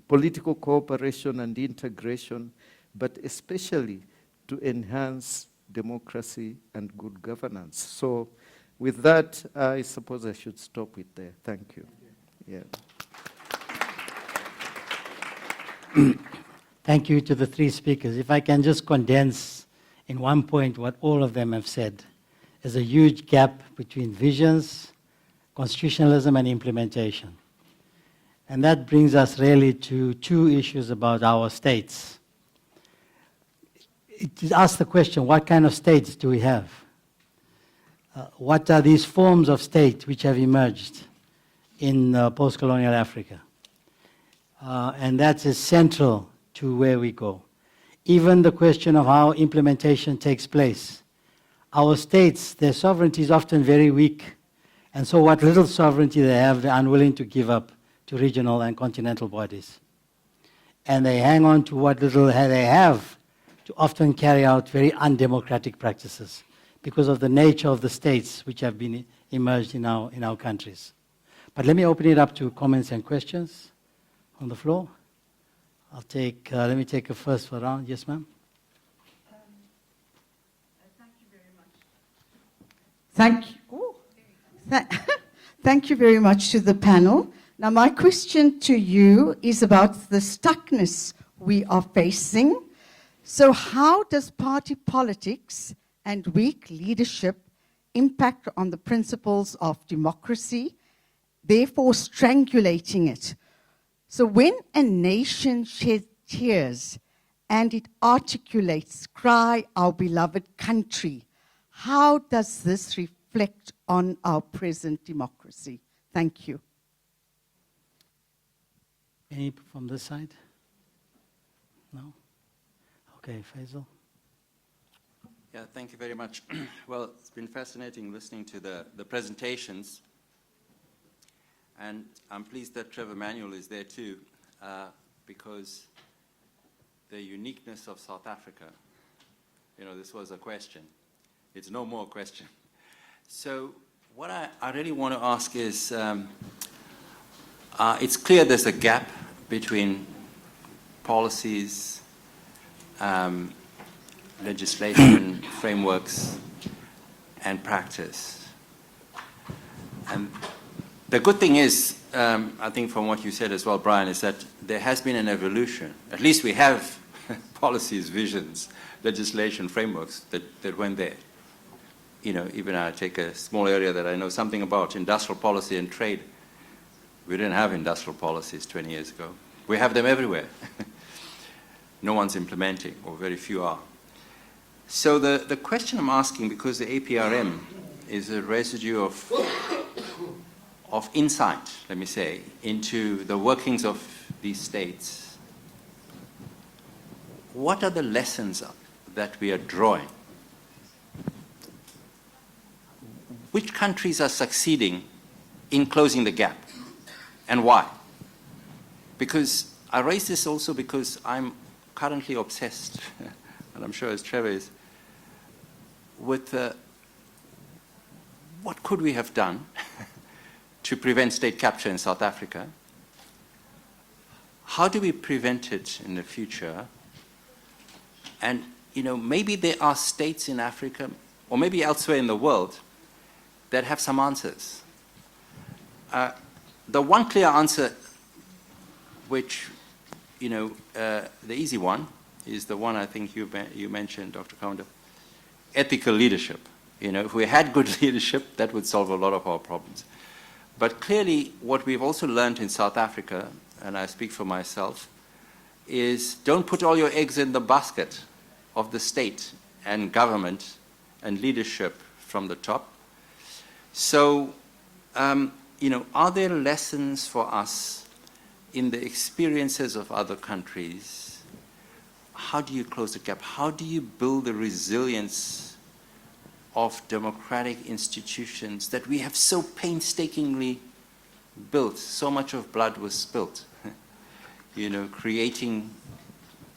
political cooperation and integration, but especially to enhance democracy and good governance. So with that, I suppose I should stop it there. Thank you. Yeah. Thank you to the three speakers. If I can just condense in one point what all of them have said. There's a huge gap between visions, constitutionalism, and implementation. And that brings us really to two issues about our states. It asks the question, what kind of states do we have? What are these forms of state which have emerged in post-colonial Africa? And that is central to where we go. Even the question of how implementation takes place. Our states, their sovereignty is often very weak. And so what little sovereignty they have, they're unwilling to give up to regional and continental bodies. And they hang on to what little they have to often carry out very undemocratic practices because of the nature of the states which have been emerged in our countries. But let me open it up to comments and questions on the floor. Let me take a first round. Yes, ma'am? Thank you very much. Thank you very much to the panel. Now, my question to you is about the stuckness we are facing. So how does party politics and weak leadership impact on the principles of democracy, therefore strangulating it? So when a nation sheds tears and it articulates, "Cry, our beloved country," how does this reflect on our present democracy? Thank you. Any from this side? No? Okay, Faisal. Yeah, thank you very much. Well, it's been fascinating listening to the presentations. And I'm pleased that Trevor Manuel is there too, because the uniqueness of South Africa, you know, this was a question. It's no more a question. So what I really want to ask is, it's clear there's a gap between policies, legislation, frameworks, and practice. And the good thing is, I think from what you said as well, Brian, is that there has been an evolution. At least we have policies, visions, legislation, frameworks that went there. You know, even I take a small area that I know something about, industrial policy and trade. We didn't have industrial policies 20 years ago. We have them everywhere. No one's implementing, or very few are. So the question I'm asking, because the APRM is a residue of insight, let me say, into the workings of these states, what are the lessons that we are drawing? Which countries are succeeding in closing the gap, and why? Because I raise this also because I'm currently obsessed, and I'm sure as Trevor is, with what could we have done to prevent state capture in South Africa? How do we prevent it in the future? And, you know, maybe there are states in Africa, or maybe elsewhere in the world, that have some answers. The one clear answer, which, you know, the easy one, is the one I think you mentioned, Dr. Kaunda, ethical leadership. You know, if we had good leadership, that would solve a lot of our problems. But clearly, what we've also learned in South Africa, and I speak for myself, is don't put all your eggs in the basket of the state and government and leadership from the top. So, you know, are there lessons for us in the experiences of other countries? How do you close the gap? How do you build the resilience of democratic institutions that we have so painstakingly built? So much of blood was spilt, you know, creating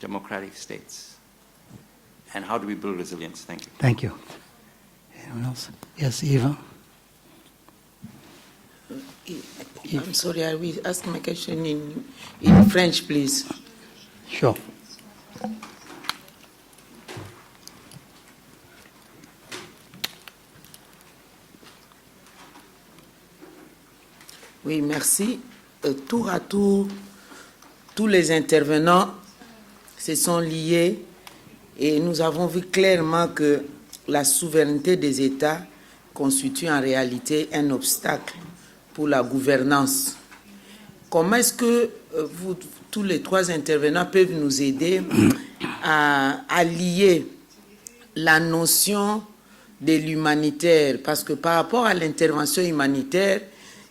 democratic states. And how do we build resilience? Thank you. Thank you. Anyone else? Yes, Eva. I'm sorry, I will ask my question in French, please. Sure. Oui, merci. Tour à tour, tous les intervenants se sont liés et nous avons vu clairement que la souveraineté des États constitue en réalité un obstacle pour la gouvernance. Comment est-ce que vous, tous les trois intervenants peuvent nous aider à lier la notion de l'humanitaire? Parce que par rapport à l'intervention humanitaire,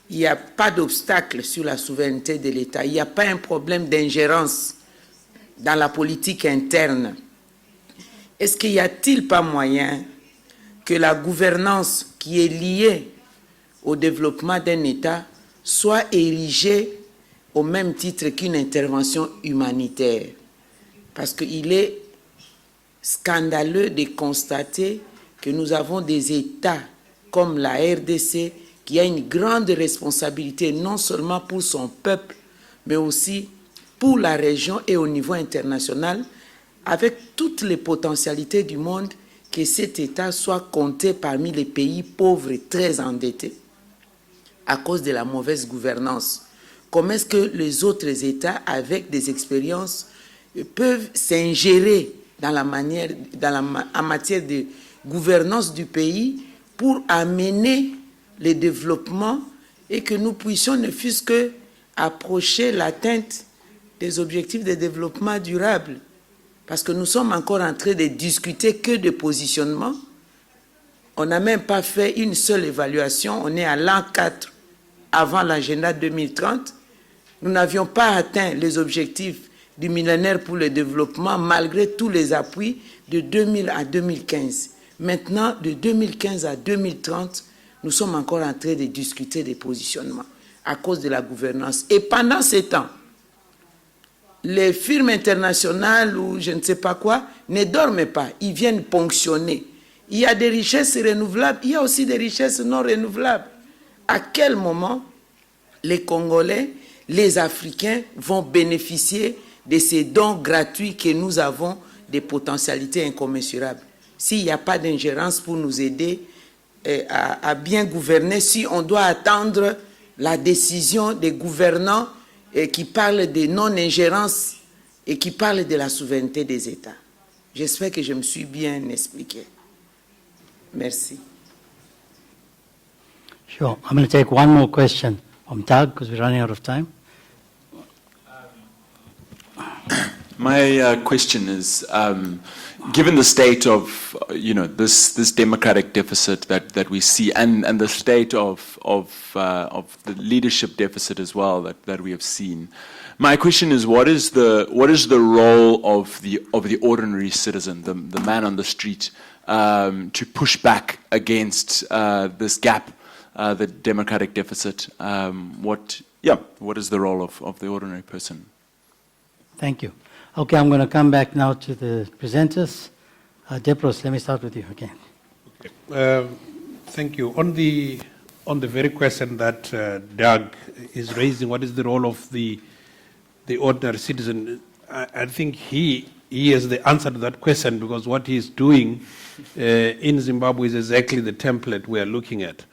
il n'y a pas d'obstacle sur la souveraineté de l'État. Il n'y a pas un problème d'ingérence dans la politique interne. Est-ce qu'il n'y a-t-il pas moyen que la gouvernance qui est liée au développement d'un État soit érigée au même titre qu'une intervention humanitaire? Parce qu'il est scandaleux de constater que nous avons des États comme la RDC qui a une grande responsabilité non seulement pour son peuple, mais aussi pour la région et au niveau international, avec toutes les potentialités du monde, que cet État soit compté parmi les pays pauvres et très endettés à cause de la mauvaise gouvernance. Comment est-ce que les autres États, avec des expériences, peuvent s'ingérer dans la manière, en matière de gouvernance du pays pour amener le développement et que nous puissions ne fût-ce que approcher l'atteinte des objectifs de développement durable? Parce que nous sommes encore en train de discuter que de positionnement. On n'a même pas fait une seule évaluation. On est à l'an 4 avant l'agenda 2030. Nous n'avions pas atteint les objectifs du millénaire pour le développement, malgré tous les appuis de 2000 à 2015. Maintenant, de 2015 à 2030, nous sommes encore en train de discuter des positionnements à cause de la gouvernance. Et pendant ce temps, les firmes internationales ou je ne sais pas quoi ne dorment pas, ils viennent ponctionner. Il y a des richesses renouvelables, il y a aussi des richesses non renouvelables. À quel moment les Congolais, les Africains vont bénéficier de ces dons gratuits que nous avons, des potentialités incommensurables? S'il n'y a pas d'ingérence pour nous aider à bien gouverner, si on doit attendre la décision des gouvernants qui parlent de non-ingérence et qui parlent de la souveraineté des États. J'espère que je me suis bien expliqué. Merci. Sure. I'm going to take one more question from Doug because we're running out of time. My question is, given the state of this democratic deficit that we see, and the state of the leadership deficit as well that we have seen, my question is, what is the role of the ordinary citizen, the man on the street, to push back against this gap, the democratic deficit? What is the role of the ordinary person? Thank you. Okay, I'm going to come back now to the presenters. Deprose, let me start with you again. Okay. Thank you. On the very question that Doug is raising, what is the role of the ordinary citizen? I think he has the answer to that question, because what he's doing in Zimbabwe is exactly the template we are looking at.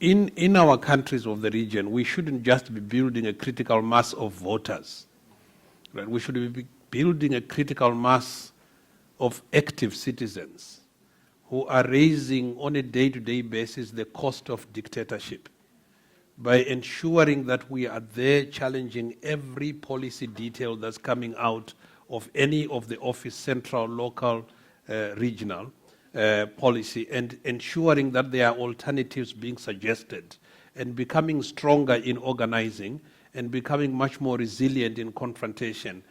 In our countries of the region, we shouldn't just be building a critical mass of voters. Right? We should be building a critical mass of active citizens who are raising on a day-to-day basis the cost of dictatorship by ensuring that we are there challenging every policy detail that's coming out of any of the office, central, local, regional policy, and ensuring that there are alternatives being suggested and becoming stronger in organizing and becoming much more resilient in confrontation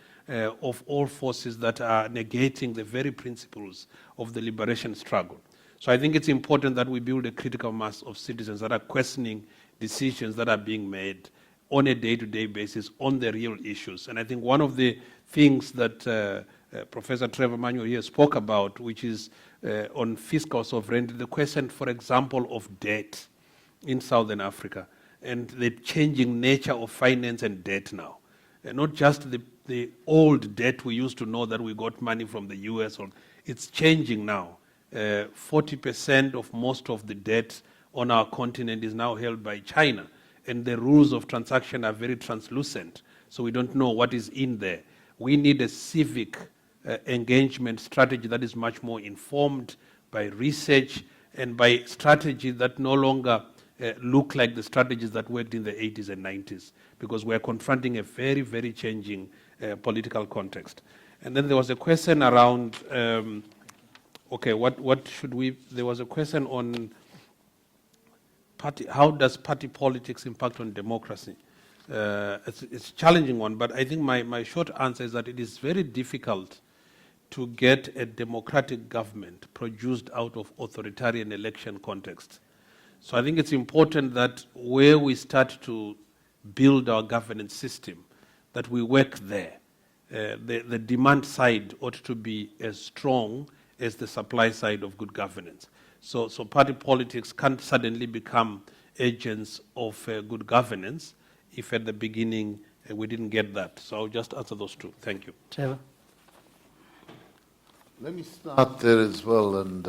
of all forces that are negating the very principles of the liberation struggle. So I think it's important that we build a critical mass of citizens that are questioning decisions that are being made on a day-to-day basis on the real issues. And I think one of the things that Professor Trevor Manuel here spoke about, which is on fiscal sovereignty, the question, for example, of debt in Southern Africa, and the changing nature of finance and debt now. And not just the old debt we used to know that we got money from the US, it's changing now. 40% of most of the debt on our continent is now held by China, and the rules of transaction are very translucent, so we don't know what is in there. We need a civic engagement strategy that is much more informed by research and by strategy that no longer look like the strategies that worked in the 80s and 90s, because we're confronting a very, very changing political context. And then there was a question around, what should we, there was a question on how does party politics impact on democracy? It's a challenging one, but I think my short answer is that it is very difficult to get a democratic government produced out of authoritarian election context. So I think it's important that where we start to build our governance system, that we work there. The demand side ought to be as strong as the supply side of good governance. So party politics can't suddenly become agents of good governance if at the beginning we didn't get that. So I'll just answer those two. Thank you. Trevor? Let me start there as well, and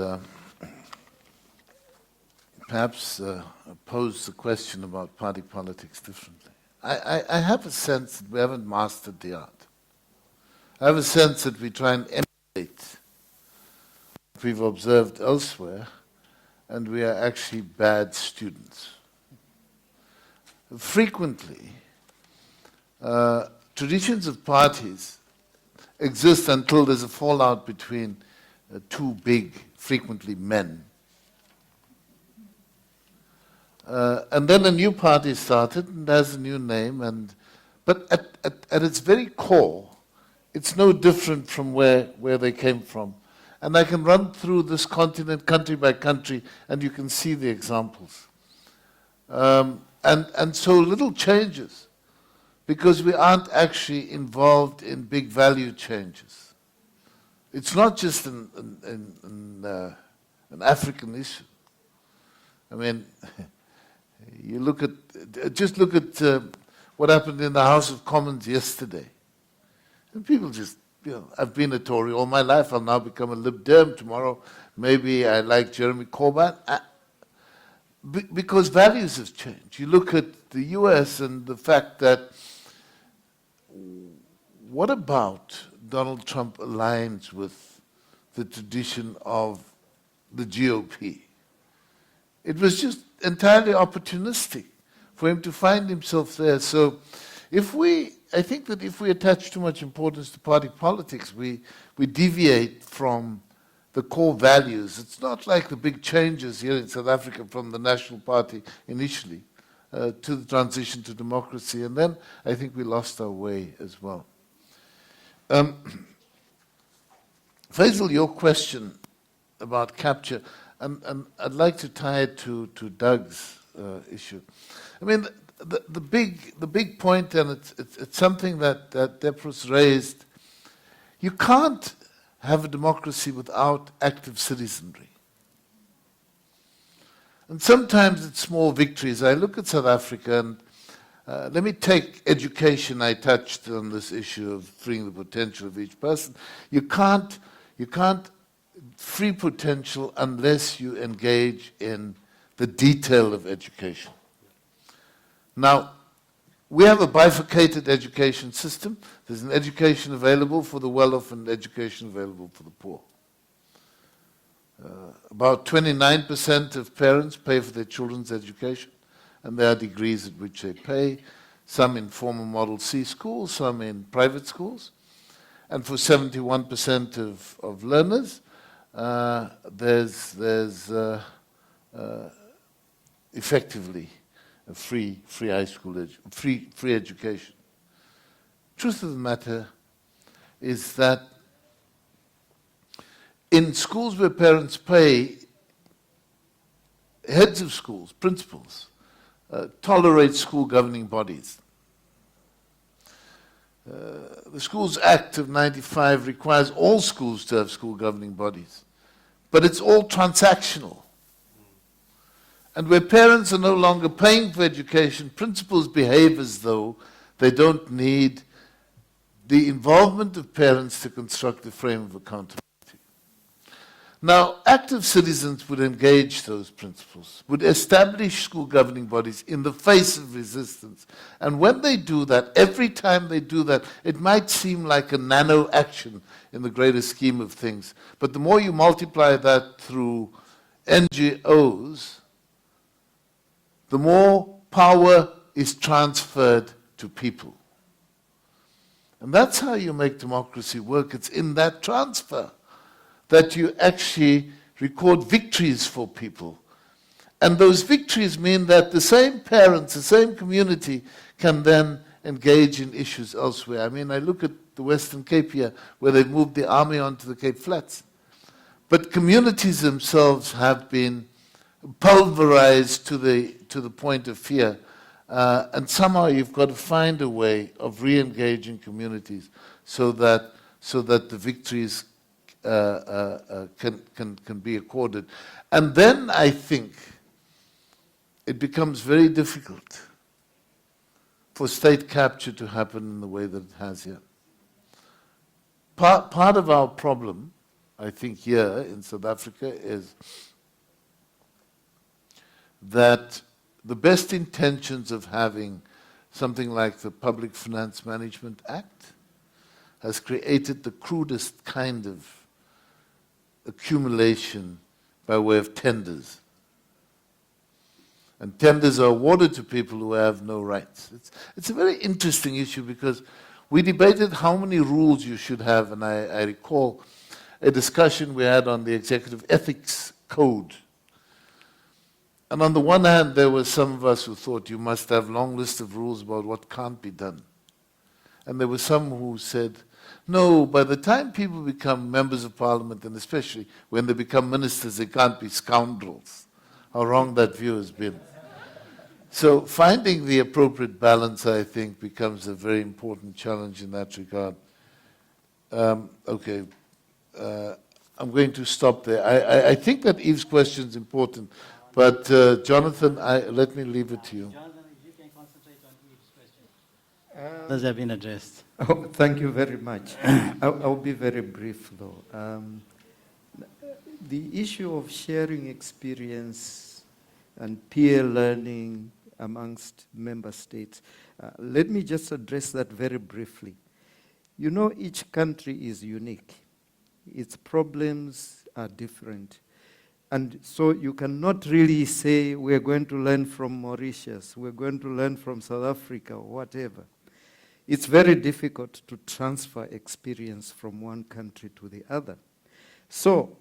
perhaps pose the question about party politics differently. I have a sense that we haven't mastered the art. I have a sense that we try and emulate what we've observed elsewhere, and we are actually bad students. Frequently, traditions of parties exist until there's a fallout between two big, frequently men. And then a new party started and has a new name, but at its very core, it's no different from where they came from. And I can run through this continent country by country, and you can see the examples. And so little changes, because we aren't actually involved in big value changes. It's not just an African issue. I mean, you look at, just look at what happened in the House of Commons yesterday. And people just, you know, I've been a Tory all my life, I'll now become a Lib Dem tomorrow. Maybe I like Jeremy Corbyn. Because values have changed. You look at the US and the fact that, what about Donald Trump aligns with the tradition of the GOP? It was just entirely opportunistic for him to find himself there. So I think that if we attach too much importance to party politics, we deviate from the core values. It's not like the big changes here in South Africa from the National Party initially to the transition to democracy, and then I think we lost our way as well. Faisal, your question about capture, and I'd like to tie it to Doug's issue. I mean, the big point, and it's something that Deprose raised, you can't have a democracy without active citizenry. And sometimes it's small victories. I look at South Africa, and let me take education. I touched on this issue of freeing the potential of each person. You can't free potential unless you engage in the detail of education. Now, we have a bifurcated education system. There's an education available for the well-off and education available for the poor. About 29% of parents pay for their children's education, and there are degrees at which they pay, some in former Model C schools, some in private schools. And for 71% of learners, there's effectively a free high school free education. Truth of the matter is that in schools where parents pay, heads of schools, principals, tolerate school governing bodies. The Schools Act of '95 requires all schools to have school governing bodies, but it's all transactional. And where parents are no longer paying for education, principals behave as though they don't need the involvement of parents to construct the frame of accountability. Now, active citizens would engage those principles, would establish school governing bodies in the face of resistance. And when they do that, every time they do that, it might seem like a nano action in the greater scheme of things. But the more you multiply that through NGOs, the more power is transferred to people. And that's how you make democracy work. It's in that transfer that you actually record victories for people. And those victories mean that the same parents, the same community can then engage in issues elsewhere. I mean, I look at the Western Cape here, where they've moved the army onto the Cape Flats. But communities themselves have been pulverized to the point of fear. And somehow you've got to find a way of re-engaging communities so that the victories can be accorded. And then I think it becomes very difficult for state capture to happen in the way that it has here. Part of our problem, I think, here in South Africa is that the best intentions of having something like the Public Finance Management Act has created the crudest kind of accumulation by way of tenders. And tenders are awarded to people who have no rights. It's a very interesting issue because we debated how many rules you should have, and I recall a discussion we had on the Executive Ethics Code. And on the one hand, there were some of us who thought you must have a long list of rules about what can't be done. And there were some who said, No, by the time people become members of parliament, and especially when they become ministers, they can't be scoundrels. How wrong that view has been. So finding the appropriate balance, I think, becomes a very important challenge in that regard. Okay, I'm going to stop there. I think that Eve's question is important, but Jonathan, let me leave it to you. Jonathan, if you can concentrate on Eve's question. Those have been addressed. Oh, thank you very much. I'll be very brief, though. The issue of sharing experience and peer learning amongst member states, let me just address that very briefly. You know, each country is unique. Its problems are different. And so you cannot really say we're going to learn from Mauritius, we're going to learn from South Africa, or whatever. It's very difficult to transfer experience from one country to the other. So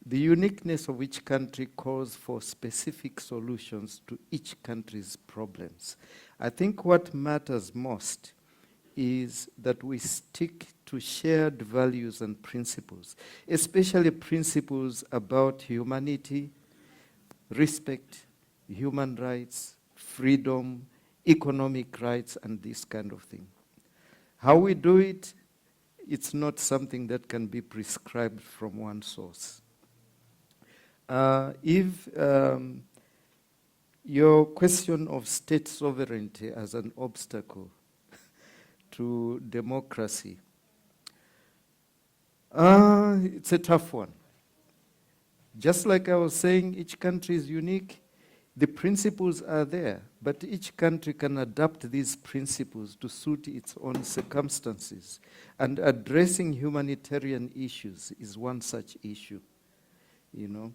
the uniqueness of each country calls for specific solutions to each country's problems. I think what matters most is that we stick to shared values and principles, especially principles about humanity, respect, human rights, freedom, economic rights, and this kind of thing. How we do it, it's not something that can be prescribed from one source. If your question of state sovereignty as an obstacle to democracy, it's a tough one. Just like I was saying, each country is unique. The principles are there, but each country can adapt these principles to suit its own circumstances. And addressing humanitarian issues is one such issue, you know.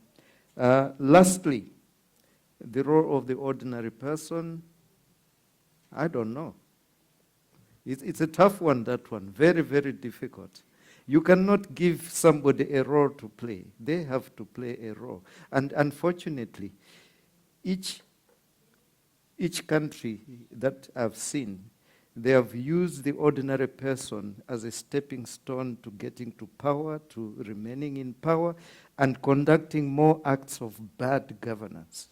Lastly, the role of the ordinary person, I don't know. It's a tough one, that one, very, very difficult. You cannot give somebody a role to play. They have to play a role. And unfortunately, each country that I've seen, they have used the ordinary person as a stepping stone to getting to power, to remaining in power, and conducting more acts of bad governance.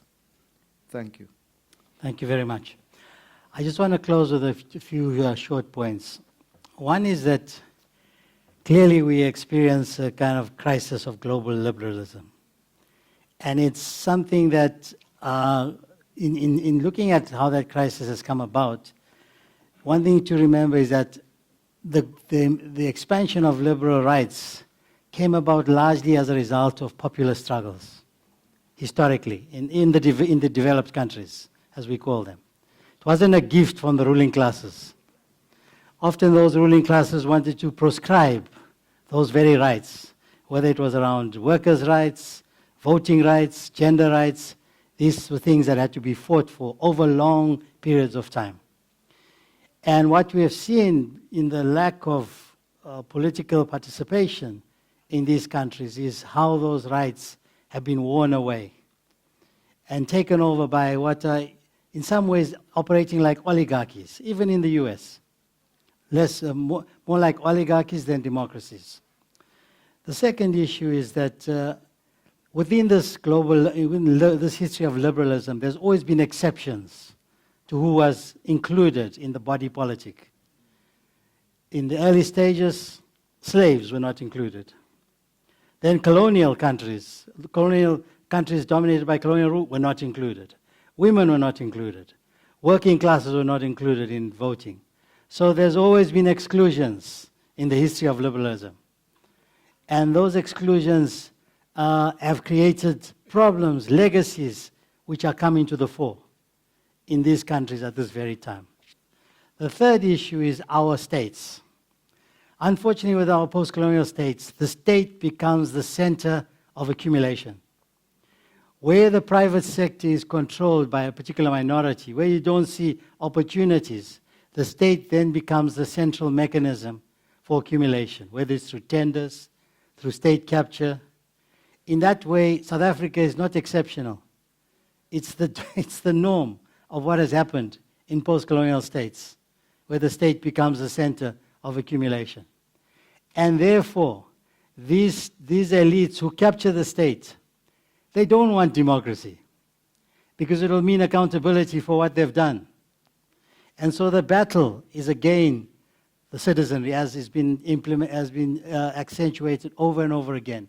Thank you. Thank you very much. I just want to close with a few short points. One is that clearly we experience a kind of crisis of global liberalism. And it's something that, in looking at how that crisis has come about, one thing to remember is that the expansion of liberal rights came about largely as a result of popular struggles, historically, in the developed countries, as we call them. It wasn't a gift from the ruling classes. Often those ruling classes wanted to proscribe those very rights, whether it was around workers' rights, voting rights, gender rights. These were things that had to be fought for over long periods of time. And what we have seen in the lack of political participation in these countries is how those rights have been worn away and taken over by what are, in some ways, operating like oligarchies, even in the US. More like oligarchies than democracies. The second issue is that within this this history of liberalism, there's always been exceptions to who was included in the body politic. In the early stages, slaves were not included. Then colonial countries dominated by colonial rule were not included. Women were not included. Working classes were not included in voting. So there's always been exclusions in the history of liberalism. And those exclusions have created problems, legacies, which are coming to the fore in these countries at this very time. The third issue is our states. Unfortunately, with our post-colonial states, the state becomes the center of accumulation. Where the private sector is controlled by a particular minority, where you don't see opportunities, the state then becomes the central mechanism for accumulation, whether it's through tenders, through state capture. In that way, South Africa is not exceptional. It's the norm of what has happened in post-colonial states, where the state becomes the center of accumulation. And therefore, these elites who capture the state, they don't want democracy because it will mean accountability for what they've done. And so the battle is again the citizenry, as has been accentuated over and over again,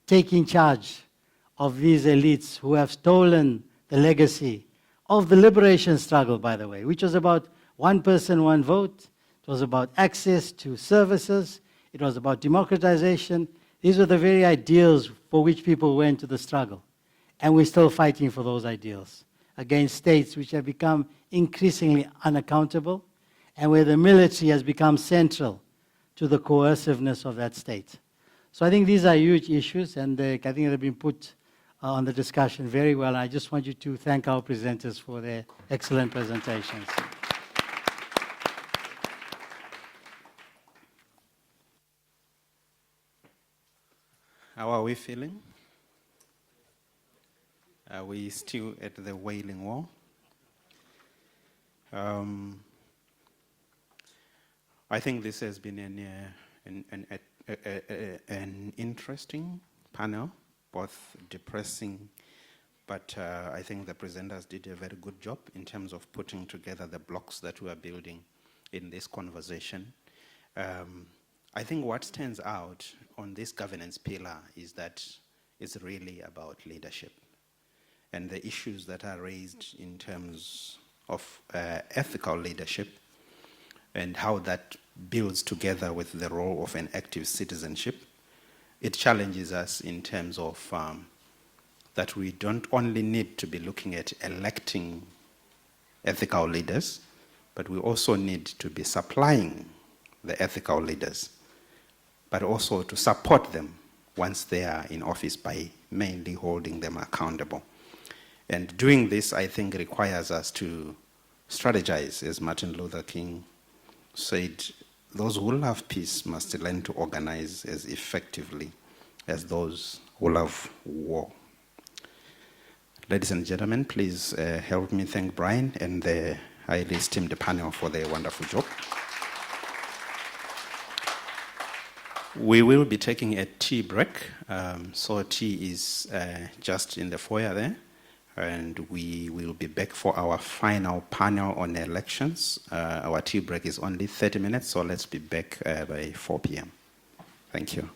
taking charge of these elites who have stolen the legacy of the liberation struggle, by the way, which was about one person, one vote. It was about access to services. It was about democratization. These were the very ideals for which people went to the struggle. And we're still fighting for those ideals against states which have become increasingly unaccountable and where the military has become central to the coerciveness of that state. So I think these are huge issues, and I think they've been put on the discussion very well. I just want you to thank our presenters for their excellent presentations. How are we feeling? Are we still at the Wailing Wall? I think this has been an interesting panel, both depressing, but I think the presenters did a very good job in terms of putting together the blocks that we are building in this conversation. I think what stands out on this governance pillar is that it's really about leadership and the issues that are raised in terms of ethical leadership and how that builds together with the role of an active citizenship. It challenges us in terms of that we don't only need to be looking at electing ethical leaders, but we also need to be supplying the ethical leaders, but also to support them once they are in office by mainly holding them accountable. And doing this, I think, requires us to strategize, as Martin Luther King said, those who love peace must learn to organize as effectively as those who love war. Ladies and gentlemen, please help me thank Brian and the highly esteemed panel for their wonderful job. We will be taking a tea break. So tea is just in the foyer there. And we will be back for our final panel on elections. Our tea break is only 30 minutes, so let's be back by 4 p.m. Thank you.